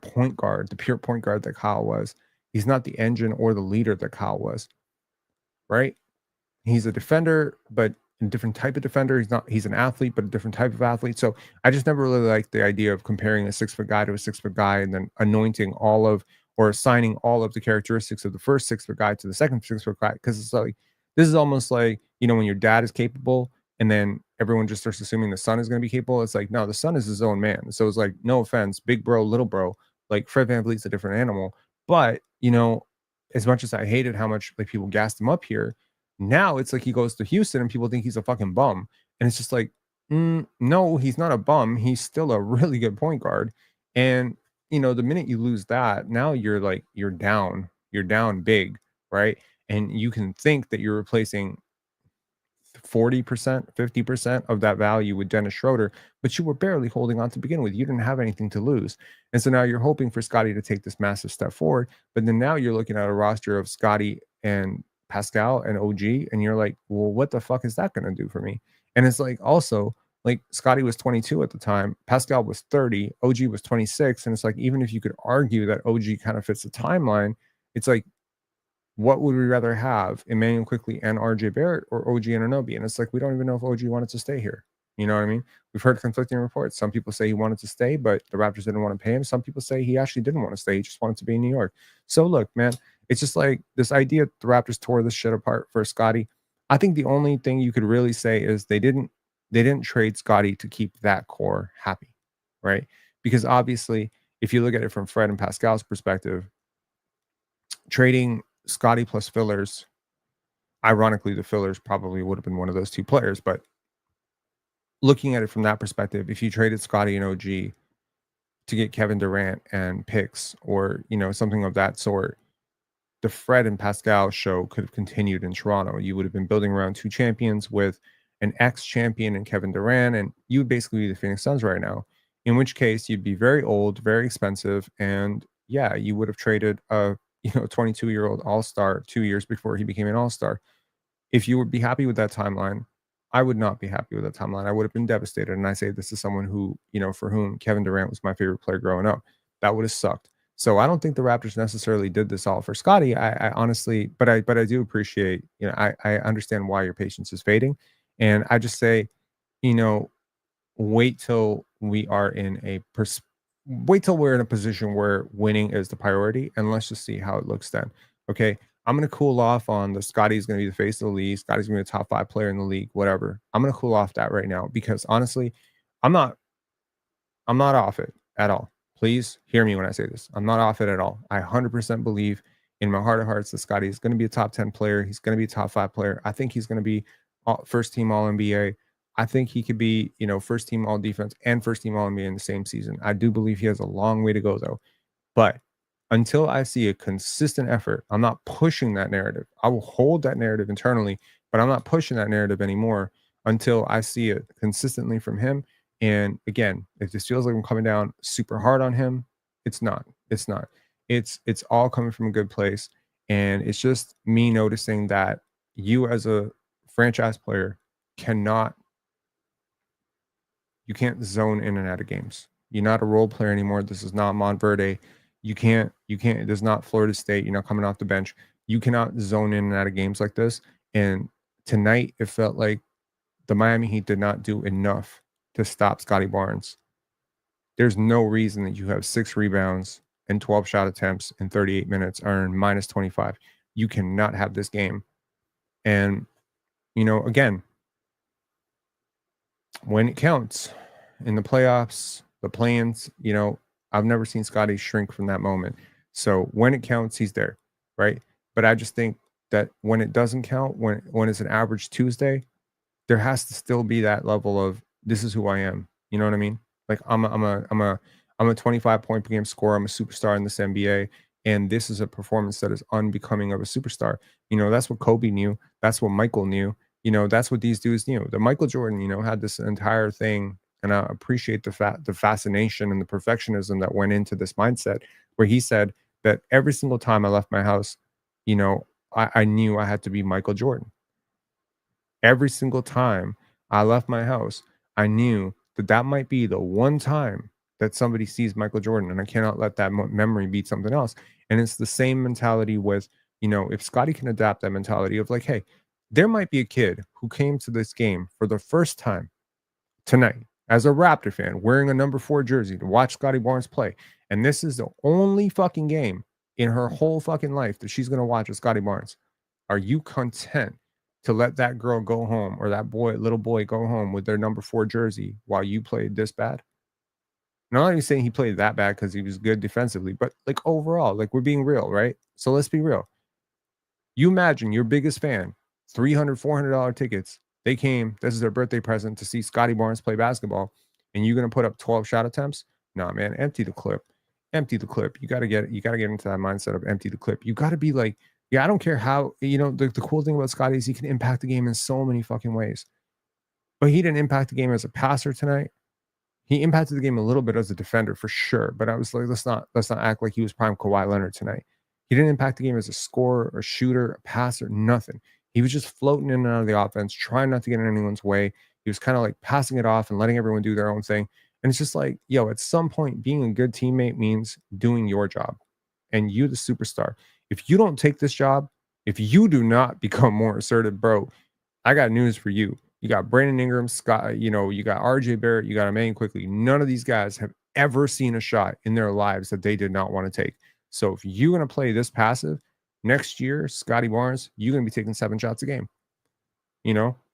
point guard, the pure point guard that Kyle was. He's not the engine or the leader that Kyle was. Right? He's a defender, but a different type of defender. He's an athlete, but a different type of athlete. So I just never really liked the idea of comparing a 6-foot guy to a 6-foot guy and then anointing or assigning all of the characteristics of the first 6-foot guy to the second 6-foot guy. Because it's like, this is almost like, when your dad is capable and then everyone just starts assuming the son is going to be capable. It's like, no, the son is his own man. So it's like, no offense, big bro, little bro, like Fred VanVleet's a different animal. But, as much as I hated how much like people gassed him up here, now it's like he goes to Houston and people think he's a fucking bum. And it's just like, no, he's not a bum. He's still a really good point guard. And, the minute you lose that, now you're down. You're down big, right? And you can think that you're replacing 40%, 50% of that value with Dennis Schroeder, but you were barely holding on to begin with. You didn't have anything to lose. And so now you're hoping for Scotty to take this massive step forward. But then now you're looking at a roster of Scotty and Pascal and OG, and you're like, well, what the fuck is that going to do for me? And it's like, also, like, Scotty was 22 at the time, Pascal was 30, OG was 26. And it's like, even if you could argue that OG kind of fits the timeline, it's like, what would we rather have, Emmanuel Quickley and RJ Barrett or OG Anunoby? And it's like, we don't even know if OG wanted to stay here. You know what I mean? We've heard conflicting reports. Some people say he wanted to stay, but the Raptors didn't want to pay him. Some people say he actually didn't want to stay. He just wanted to be in New York. So look, man, it's just like this idea the Raptors tore this shit apart for Scotty. I think the only thing you could really say is they didn't trade Scotty to keep that core happy, right? Because obviously, if you look at it from Fred and Pascal's perspective, trading Scotty plus fillers, ironically, the fillers probably would have been one of those two players, but looking at it from that perspective, if you traded Scotty and OG to get Kevin Durant and picks or, something of that sort, the Fred and Pascal show could have continued in Toronto. You would have been building around two champions with an ex-champion in Kevin Durant, and you would basically be the Phoenix Suns right now, in which case you'd be very old, very expensive, and yeah, you would have traded a 22-year-old all-star 2 years before he became an all-star. If you would be happy with that timeline, I would not be happy with that timeline. I would have been devastated. And I say this is someone who, for whom Kevin Durant was my favorite player growing up. That would have sucked. So I don't think the Raptors necessarily did this all for Scotty. I honestly, but I do appreciate, I understand why your patience is fading. And I just say, wait till we're in a position where winning is the priority, and let's just see how it looks then. Okay, I'm going to cool off on the Scotty's going to be the face of the league. Scotty's going to be a top 5 player in the league, whatever. I'm going to cool off that right now because honestly, I'm not off it at all. Please hear me when I say this. I'm not off it at all. I 100% believe in my heart of hearts that Scotty is going to be a top 10 player. He's going to be a top 5 player. I think he's going to be first team All NBA. I think he could be, first team All Defense and first team All NBA in the same season. I do believe he has a long way to go though. But until I see a consistent effort, I'm not pushing that narrative. I will hold that narrative internally, but I'm not pushing that narrative anymore until I see it consistently from him. And again, if this feels like I'm coming down super hard on him, it's not. It's not. It's all coming from a good place. And it's just me noticing that you as a franchise player you can't zone in and out of games. You're not a role player anymore. This is not Montverde. You can't, this is not Florida State. You're not coming off the bench. You cannot zone in and out of games like this. And tonight, it felt like the Miami Heat did not do enough to stop Scottie Barnes. There's no reason that you have 6 rebounds and 12 shot attempts in 38 minutes earn minus 25. You cannot have this game. And, again, when it counts in the playoffs, the plans, I've never seen Scotty shrink from that moment. So when it counts, he's there, right? But I just think that when it doesn't count, when it's an average Tuesday, there has to still be that level of this is who I am. You know what I mean? Like I'm a 25 point per game scorer. I'm a superstar in this NBA, and this is a performance that is unbecoming of a superstar. That's what Kobe knew. That's what Michael knew. That's what these dudes knew. The Michael Jordan, had this entire thing, and I appreciate the fascination and the perfectionism that went into this mindset, where he said that every single time I left my house, I knew I had to be Michael Jordan. Every single time I left my house, I knew that might be the one time that somebody sees Michael Jordan, and I cannot let that memory beat something else. And it's the same mentality with, if Scotty can adapt that mentality of like, hey, there might be a kid who came to this game for the first time tonight as a Raptor fan, wearing a number 4 jersey to watch Scotty Barnes play. And this is the only fucking game in her whole fucking life that she's going to watch with Scotty Barnes. Are you content to let that girl go home, or that little boy go home with their number 4 jersey while you played this bad? Not even saying he played that bad because he was good defensively, but like overall, like we're being real, right? So let's be real. You imagine your biggest fan, $300, $400 tickets. They came, this is their birthday present to see Scotty Barnes play basketball, and you're going to put up 12 shot attempts? Nah, man, empty the clip. Empty the clip. You got to get into that mindset of empty the clip. You got to be like, yeah, I don't care how, the cool thing about Scotty is he can impact the game in so many fucking ways. But he didn't impact the game as a passer tonight. He impacted the game a little bit as a defender for sure. But I was like, let's not act like he was prime Kawhi Leonard tonight. He didn't impact the game as a scorer, a shooter, a passer, nothing. He was just floating in and out of the offense, trying not to get in anyone's way. He was kind of like passing it off and letting everyone do their own thing. And it's just like, at some point, being a good teammate means doing your job. And you, the superstar, if you don't take this job, if you do not become more assertive, bro, I got news for you. You got Brandon Ingram, Scott, you got RJ Barrett, you got Emmanuel Quickly. None of these guys have ever seen a shot in their lives that they did not want to take. So if you're going to play this passive, next year, Scotty Barnes, you're going to be taking 7 shots a game.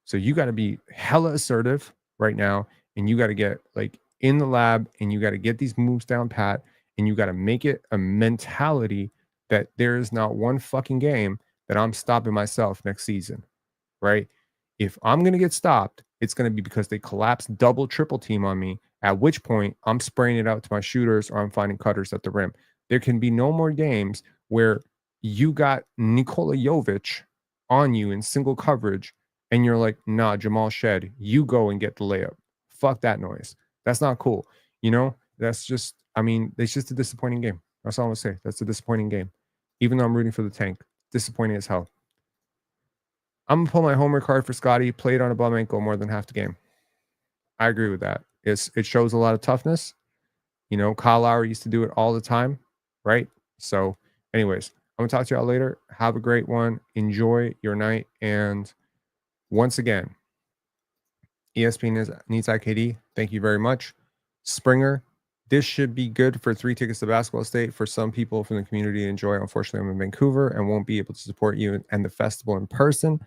So you got to be hella assertive right now, and you got to get like in the lab, and you got to get these moves down pat, and you got to make it a mentality that there is not one fucking game that I'm stopping myself next season, right? If I'm going to get stopped, it's going to be because they collapse double, triple team on me, at which point I'm spraying it out to my shooters or I'm finding cutters at the rim. There can be no more games where you got Nikola Jovic on you in single coverage and you're like, nah, Jamal Shed, you go and get the layup. Fuck that noise. That's not cool. That's just, it's just a disappointing game. That's all I'm going to say. That's a disappointing game. Even though I'm rooting for the tank, disappointing as hell. I'm going to pull my homer card for Scotty. Played on a bum ankle more than half the game. I agree with that. It shows a lot of toughness. Kyle Lowry used to do it all the time, right? So anyways, I'm going to talk to y'all later. Have a great one. Enjoy your night. And once again, ESPN needs IKD. Thank you very much. Springer, this should be good for 3 tickets to Basketball State for some people from the community to enjoy. Unfortunately, I'm in Vancouver and won't be able to support you and the festival in person.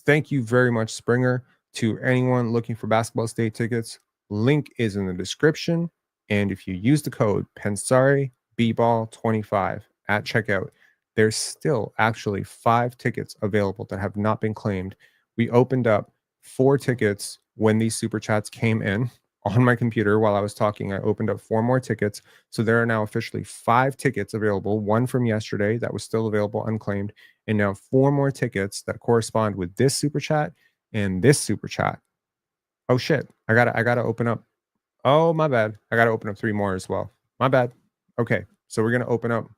Thank you very much, Springer. To anyone looking for Basketball State tickets, link is in the description. And if you use the code Pensari BBall25 at checkout, there's still actually 5 tickets available that have not been claimed. We opened up 4 tickets when these super chats came in on my computer while I was talking. I opened up 4 more tickets. So there are now officially 5 tickets available. 1 from yesterday that was still available unclaimed. And now 4 more tickets that correspond with this super chat and this super chat. Oh shit. I gotta open up. Oh, my bad. I gotta open up 3 more as well. My bad. Okay. So we're gonna open up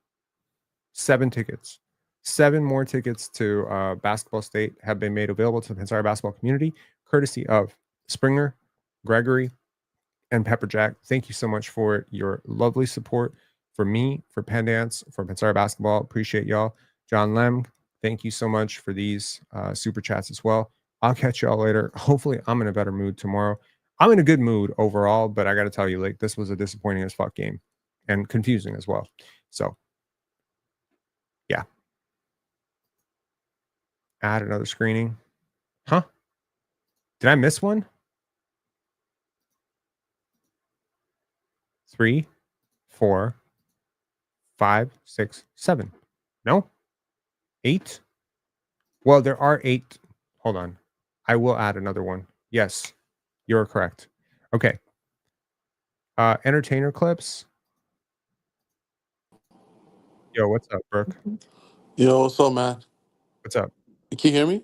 7 tickets. 7 more tickets to Basketball State have been made available to the Pensari basketball community, courtesy of Springer, Gregory, and Pepperjack, thank you so much for your lovely support for me, for Pendants, for Pensar Basketball. Appreciate y'all. John Lem, thank you so much for these super chats as well. I'll catch y'all later. Hopefully, I'm in a better mood tomorrow. I'm in a good mood overall, but I got to tell you, like, this was a disappointing as fuck game and confusing as well. So, yeah. Add another screening. Huh? Did I miss one? 3, 4, 5, 6, 7. No? 8? Well, there are 8. Hold on. I will add another one. Yes, you're correct. Okay. Entertainer clips. Yo, what's up, Brooke? Yo, what's up, man? What's up? Can you hear me?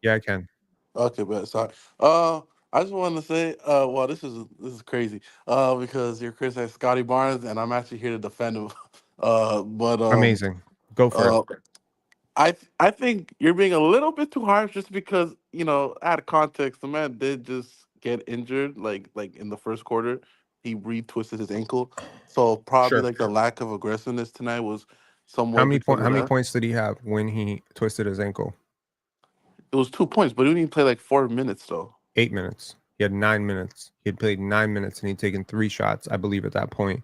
Yeah, I can. Okay, but sorry. I just wanted to say, well, this is crazy. Because you're criticizing Scotty Barnes, and I'm actually here to defend him. But Amazing. Go for it. uh, I think you're being a little bit too harsh, just because out of context, the man did just get injured, like in the first quarter, he retwisted his ankle, so probably Sure. like the lack of aggressiveness tonight was How somewhat many because of how many that. points did he have when he twisted his ankle? It was 2 points, but he didn't even play like 4 minutes though. 8 minutes. He had 9 minutes. He had played 9 minutes and he'd taken 3 shots, I believe, at that point.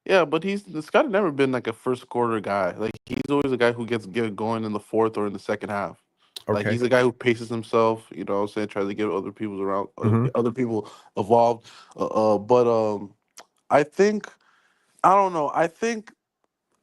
Yeah, but Scotty never been like a first quarter guy. Like he's always a guy who get going in the fourth or in the second half. Like Okay. he's a guy who paces himself. What I'm saying, tries to get other people's around, Mm-hmm. other people involved. But I think I don't know. I think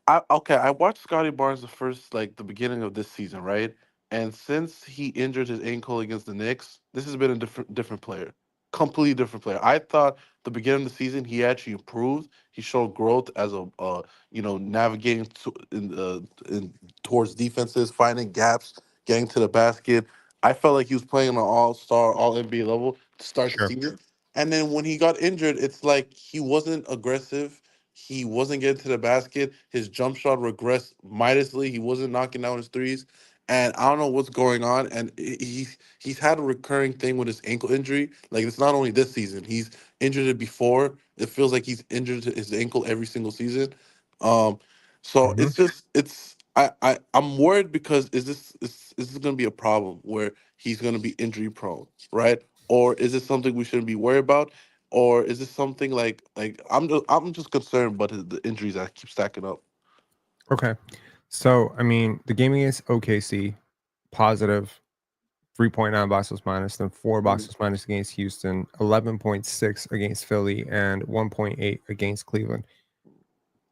I watched Scotty Barnes the beginning of this season, right? And since he injured his ankle against the Knicks, this has been a different player, completely different player. I thought the beginning of the season he actually improved. He showed growth as a navigating towards defenses, finding gaps, getting to the basket. I felt like he was playing on an all-star, all NBA level to start the Sure. season. And then when he got injured, it's like he wasn't aggressive. He wasn't getting to the basket. His jump shot regressed mightily. He wasn't knocking down his threes. And I don't know what's going on. And he's had a recurring thing with his ankle injury. Like it's not only this season. He's injured it before. It feels like he's injured his ankle every single season. Um, so Mm-hmm. it's just I'm worried because is this gonna be a problem where he's gonna be injury prone, right? Or is it something we shouldn't be worried about? Or is this something like I'm just concerned about the injuries that keep stacking up. Okay. So, I mean, the game against OKC, positive 3.9 boxes minus, then 4 boxes minus against Houston, 11.6 against Philly, and 1.8 against Cleveland.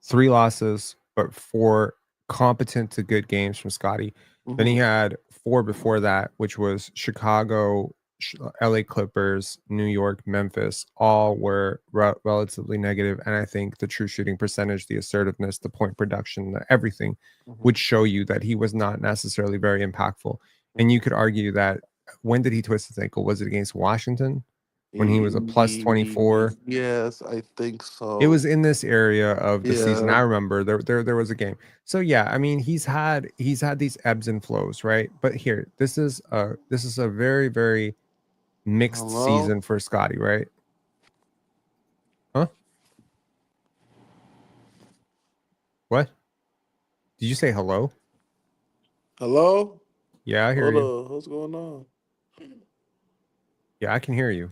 3 losses, but 4 competent to good games from Scotty. Then he Mm-hmm. had 4 before that, which was Chicago, LA Clippers, New York, Memphis. All were relatively negative. And I think the true shooting percentage, the assertiveness, the point production, everything Mm-hmm. would show you that he was not necessarily very impactful. And you could argue that when did he twist his ankle? Was it against Washington when he was a plus 24? Yes, I think It so. was in this area of the season. Yeah. I remember there was a game. So yeah, I mean he's had these ebbs and flows, right? But here, this is a very, very mixed Hello? season for Scotty, right? Huh? What? Did you say hello? Hello? Yeah, I hear Hold you. on. What's going on? Yeah, I can hear you.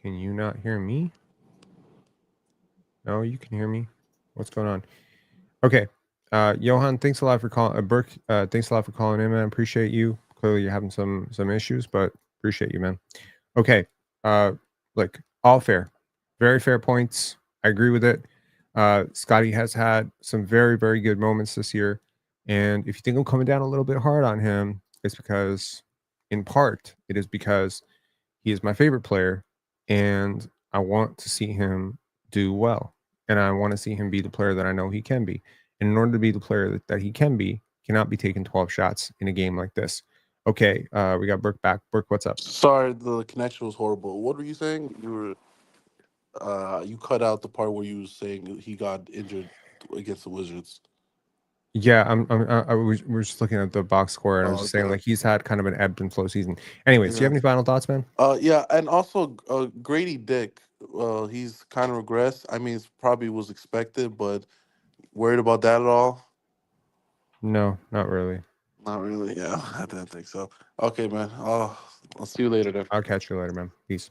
Can you not hear me? No, you can hear me. What's going on? Okay. Johan, thanks a lot for calling. Burke, thanks a lot for calling in, man. Appreciate you. Clearly, you're having some issues, but appreciate you, man. Okay. Look, all fair, very fair points. I agree with it. Scotty has had some very, very good moments this year, and if you think I'm coming down a little bit hard on him, it's because, in part, it is because he is my favorite player, and I want to see him do well, and I want to see him be the player that I know he can be. And in order to be the player that he can be, cannot be taking 12 shots in a game like this. Okay, we got Burke back. Burke, what's up? Sorry, the connection was horrible. What were you saying? You cut out the part where you were saying he got injured against the Wizards. Yeah, we're just looking at the box score, and I was just saying, Okay. like, he's had kind of an ebb and flow season. Anyways, do you have any final thoughts, man? Yeah, and also Grady Dick. He's kind of regressed. I mean, it's probably was expected, but worried about that at all? No, not really. Not really. Yeah, I didn't think so. Okay, man. I'll see you later then. I'll catch you later, man. Peace.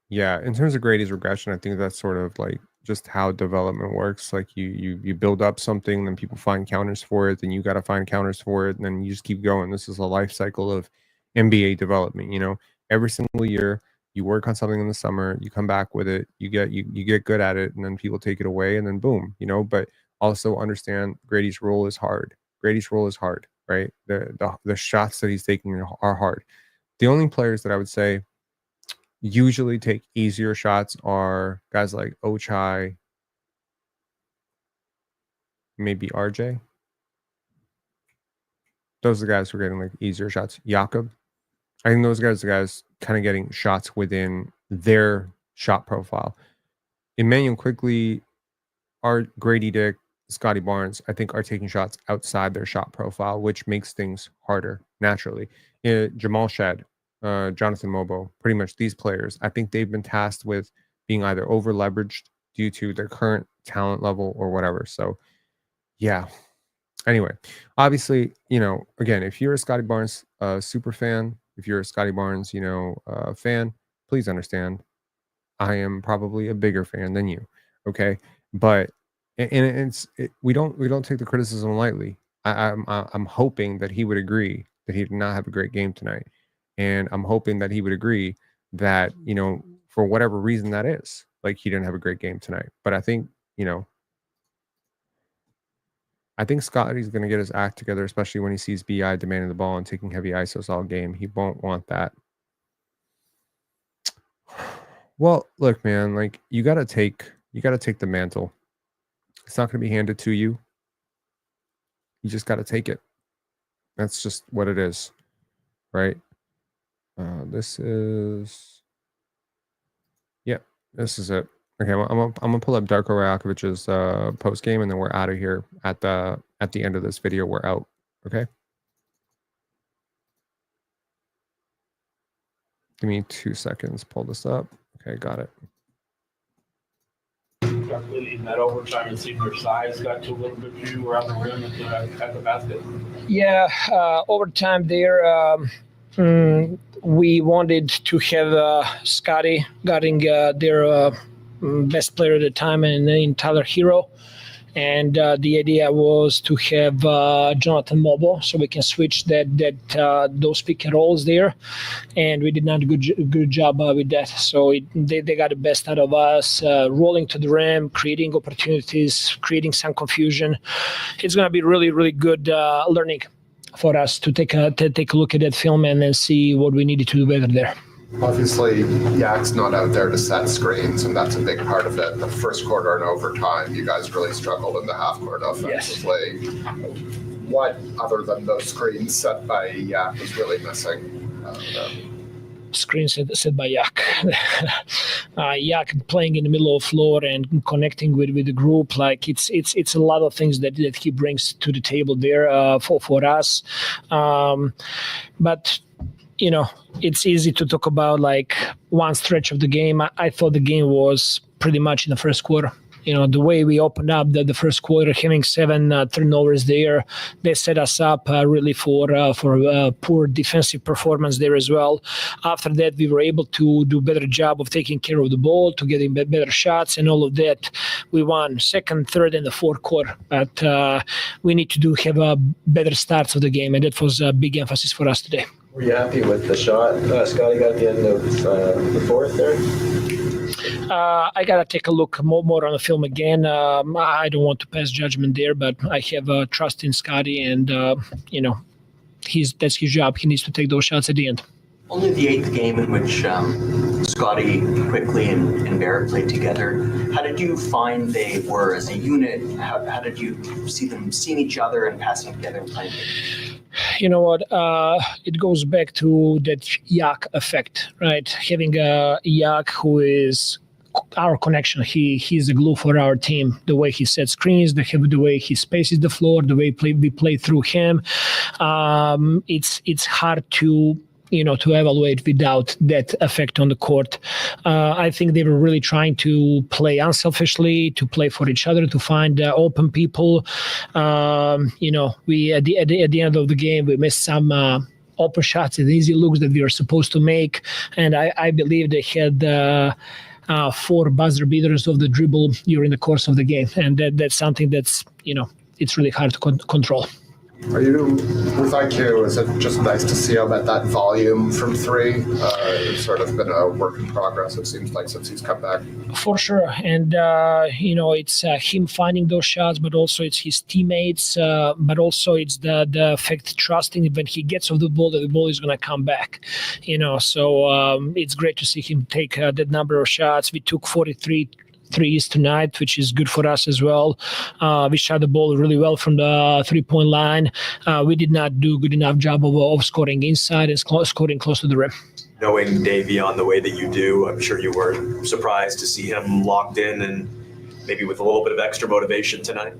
Yeah, in terms of Grady's regression, I think that's sort of like just how development works. Like you build up something, then people find counters for it, then you got to find counters for it, and then you just keep going. This is a life cycle of NBA development. Every single year you work on something in the summer, you come back with it, you get good at it, and then people take it away, and then boom. But also understand Grady's role is hard. Grady's role is hard, right? The shots that he's taking are hard. The only players that I would say usually take easier shots are guys like Ochai, maybe RJ. Those are the guys who are getting like easier shots. Jakob. I think those guys are the guys kind of getting shots within their shot profile. Emmanuel Quickly, Grady Dick, Scotty Barnes, I think are taking shots outside their shot profile, which makes things harder naturally. Jamal Shed, Jonathan Mobo, pretty much these players, I think they've been tasked with being either over leveraged due to their current talent level or whatever. So, yeah. Anyway, obviously, again, if you're a Scotty Barnes super fan, if you're a Scotty Barnes, fan, please understand, I am probably a bigger fan than you. Okay, but we don't take the criticism lightly. I'm hoping that he would agree that he did not have a great game tonight, and I'm hoping that he would agree that for whatever reason that is, like, he didn't have a great game tonight. But I think Scotty's going to get his act together, especially when he sees BI demanding the ball and taking heavy ISOs all game. He won't want that. Well, look, man, like, you got to take the mantle. It's not going to be handed to you. You just got to take it. That's just what it is, right? This is it. Okay, I'm gonna pull up Darko Rajakovic's post game, and then we're out of here at the end of this video. We're out. Okay. Give me 2 seconds. Pull this up. Okay, got it. In that overtime, it seemed your size got to a little bit too around the rim at the basket. Yeah, overtime there. We wanted to have Scotty guarding their best player at the time, and then Tyler Hero. And the idea was to have Jonathan Mobile, so we can switch those pick and rolls there. And we did not do a good job with that. So they got the best out of us, rolling to the rim, creating opportunities, creating some confusion. It's going to be really, really good learning for us to take a look at that film and then see what we needed to do better there. Obviously, Yak's not out there to set screens, and that's a big part of it. The first quarter and overtime, you guys really struggled in the half court offensively. Yes. What, other than those screens set by Yak, was really missing? Screens set by Yak. Yak playing in the middle of the floor and connecting with the group, like it's a lot of things that he brings to the table there for us. But it's easy to talk about like one stretch of the game. I thought the game was pretty much in the first quarter. The way we opened up the first quarter, having 7 turnovers there, they set us up really for poor defensive performance there as well. After that, we were able to do a better job of taking care of the ball, to getting better shots, and all of that. We won second, third, and the fourth quarter. But we need to have a better starts of the game, and that was a big emphasis for us today. Were you happy with the shot Scotty got at the end of the fourth there? I got to take a look more on the film again. I don't want to pass judgment there, but I have trust in Scotty, and, that's his job. He needs to take those shots at the end. Only the 8th game in which Scotty, Quickly, and Barrett played together. How did you find they were as a unit? How did you see them seeing each other and passing together and playing? You know what? It goes back to that Yak effect, right? Having a Yak who is our connection. He's the glue for our team. The way he sets screens, the way he spaces the floor, the way we play through him. It's hard to evaluate without that effect on the court. I think they were really trying to play unselfishly, to play for each other, to find open people. We at the end of the game we missed some open shots and easy looks that we were supposed to make, and I believe they had 4 buzzer beaters of the dribble during the course of the game, and that's something that's it's really hard to control. Are you, with IQ, is it just nice to see him at that volume from 3? It's sort of been a work in progress, it seems like, since he's come back. For sure. And, it's him finding those shots, but also it's his teammates, but also it's the effect trusting when he gets off the ball that the ball is going to come back. So it's great to see him take that number of shots. We took 43 threes tonight, which is good for us as well. We shot the ball really well from the 3-point line. We did not do a good enough job of scoring inside and scoring close to the rim. Knowing Davion the way that you do, I'm sure you were surprised to see him locked in and maybe with a little bit of extra motivation tonight.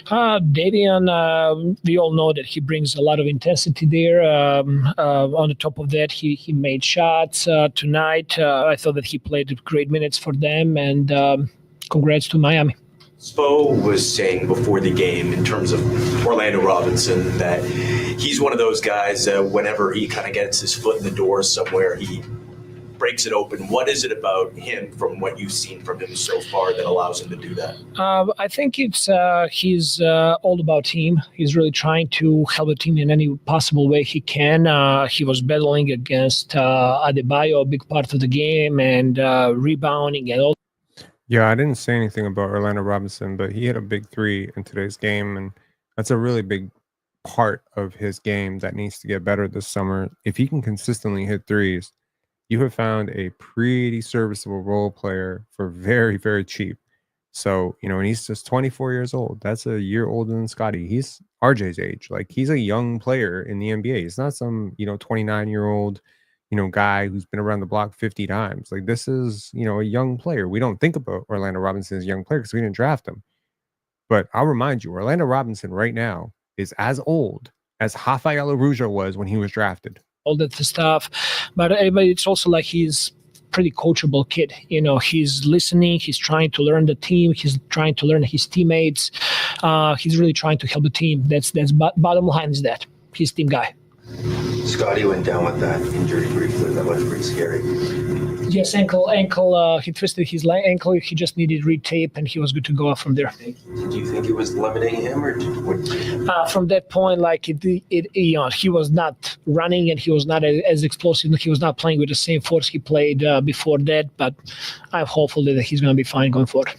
Davion, we all know that he brings a lot of intensity there. On the top of that, he made shots tonight. I thought that he played great minutes for them, and congrats to Miami. Spo was saying before the game in terms of Orlando Robinson that he's one of those guys whenever he kind of gets his foot in the door somewhere, he breaks it open. What is it about him from what you've seen from him so far that allows him to do that? I think it's he's all about team. He's really trying to help the team in any possible way he can. He was battling against Adebayo a big part of the game and rebounding and all. Yeah, I didn't say anything about Orlando Robinson, but he hit a big 3 in today's game, and that's a really big part of his game that needs to get better this summer. If he can consistently hit threes, you have found a pretty serviceable role player for very, very cheap. So, and he's just 24 years old. That's a year older than Scotty. He's RJ's age. Like, he's a young player in the NBA. He's not some, 29-year-old, guy who's been around the block 50 times. Like, this is, a young player. We don't think about Orlando Robinson as a young player because we didn't draft him. But I'll remind you, Orlando Robinson right now is as old as Rafael Arujo was when he was drafted. All that stuff, but it's also like he's pretty coachable kid. He's listening, he's trying to learn the team, he's trying to learn his teammates. He's really trying to help the team. That's bottom line is that he's team guy. Scotty went down with that injury briefly. That was pretty scary. Yes, ankle. He twisted his ankle. He just needed re-tape, and he was good to go from there. Did you think it was limiting him, or from that point, like he was not running, and he was not as explosive. He was not playing with the same force he played before that. But I'm hopeful that he's going to be fine going forward.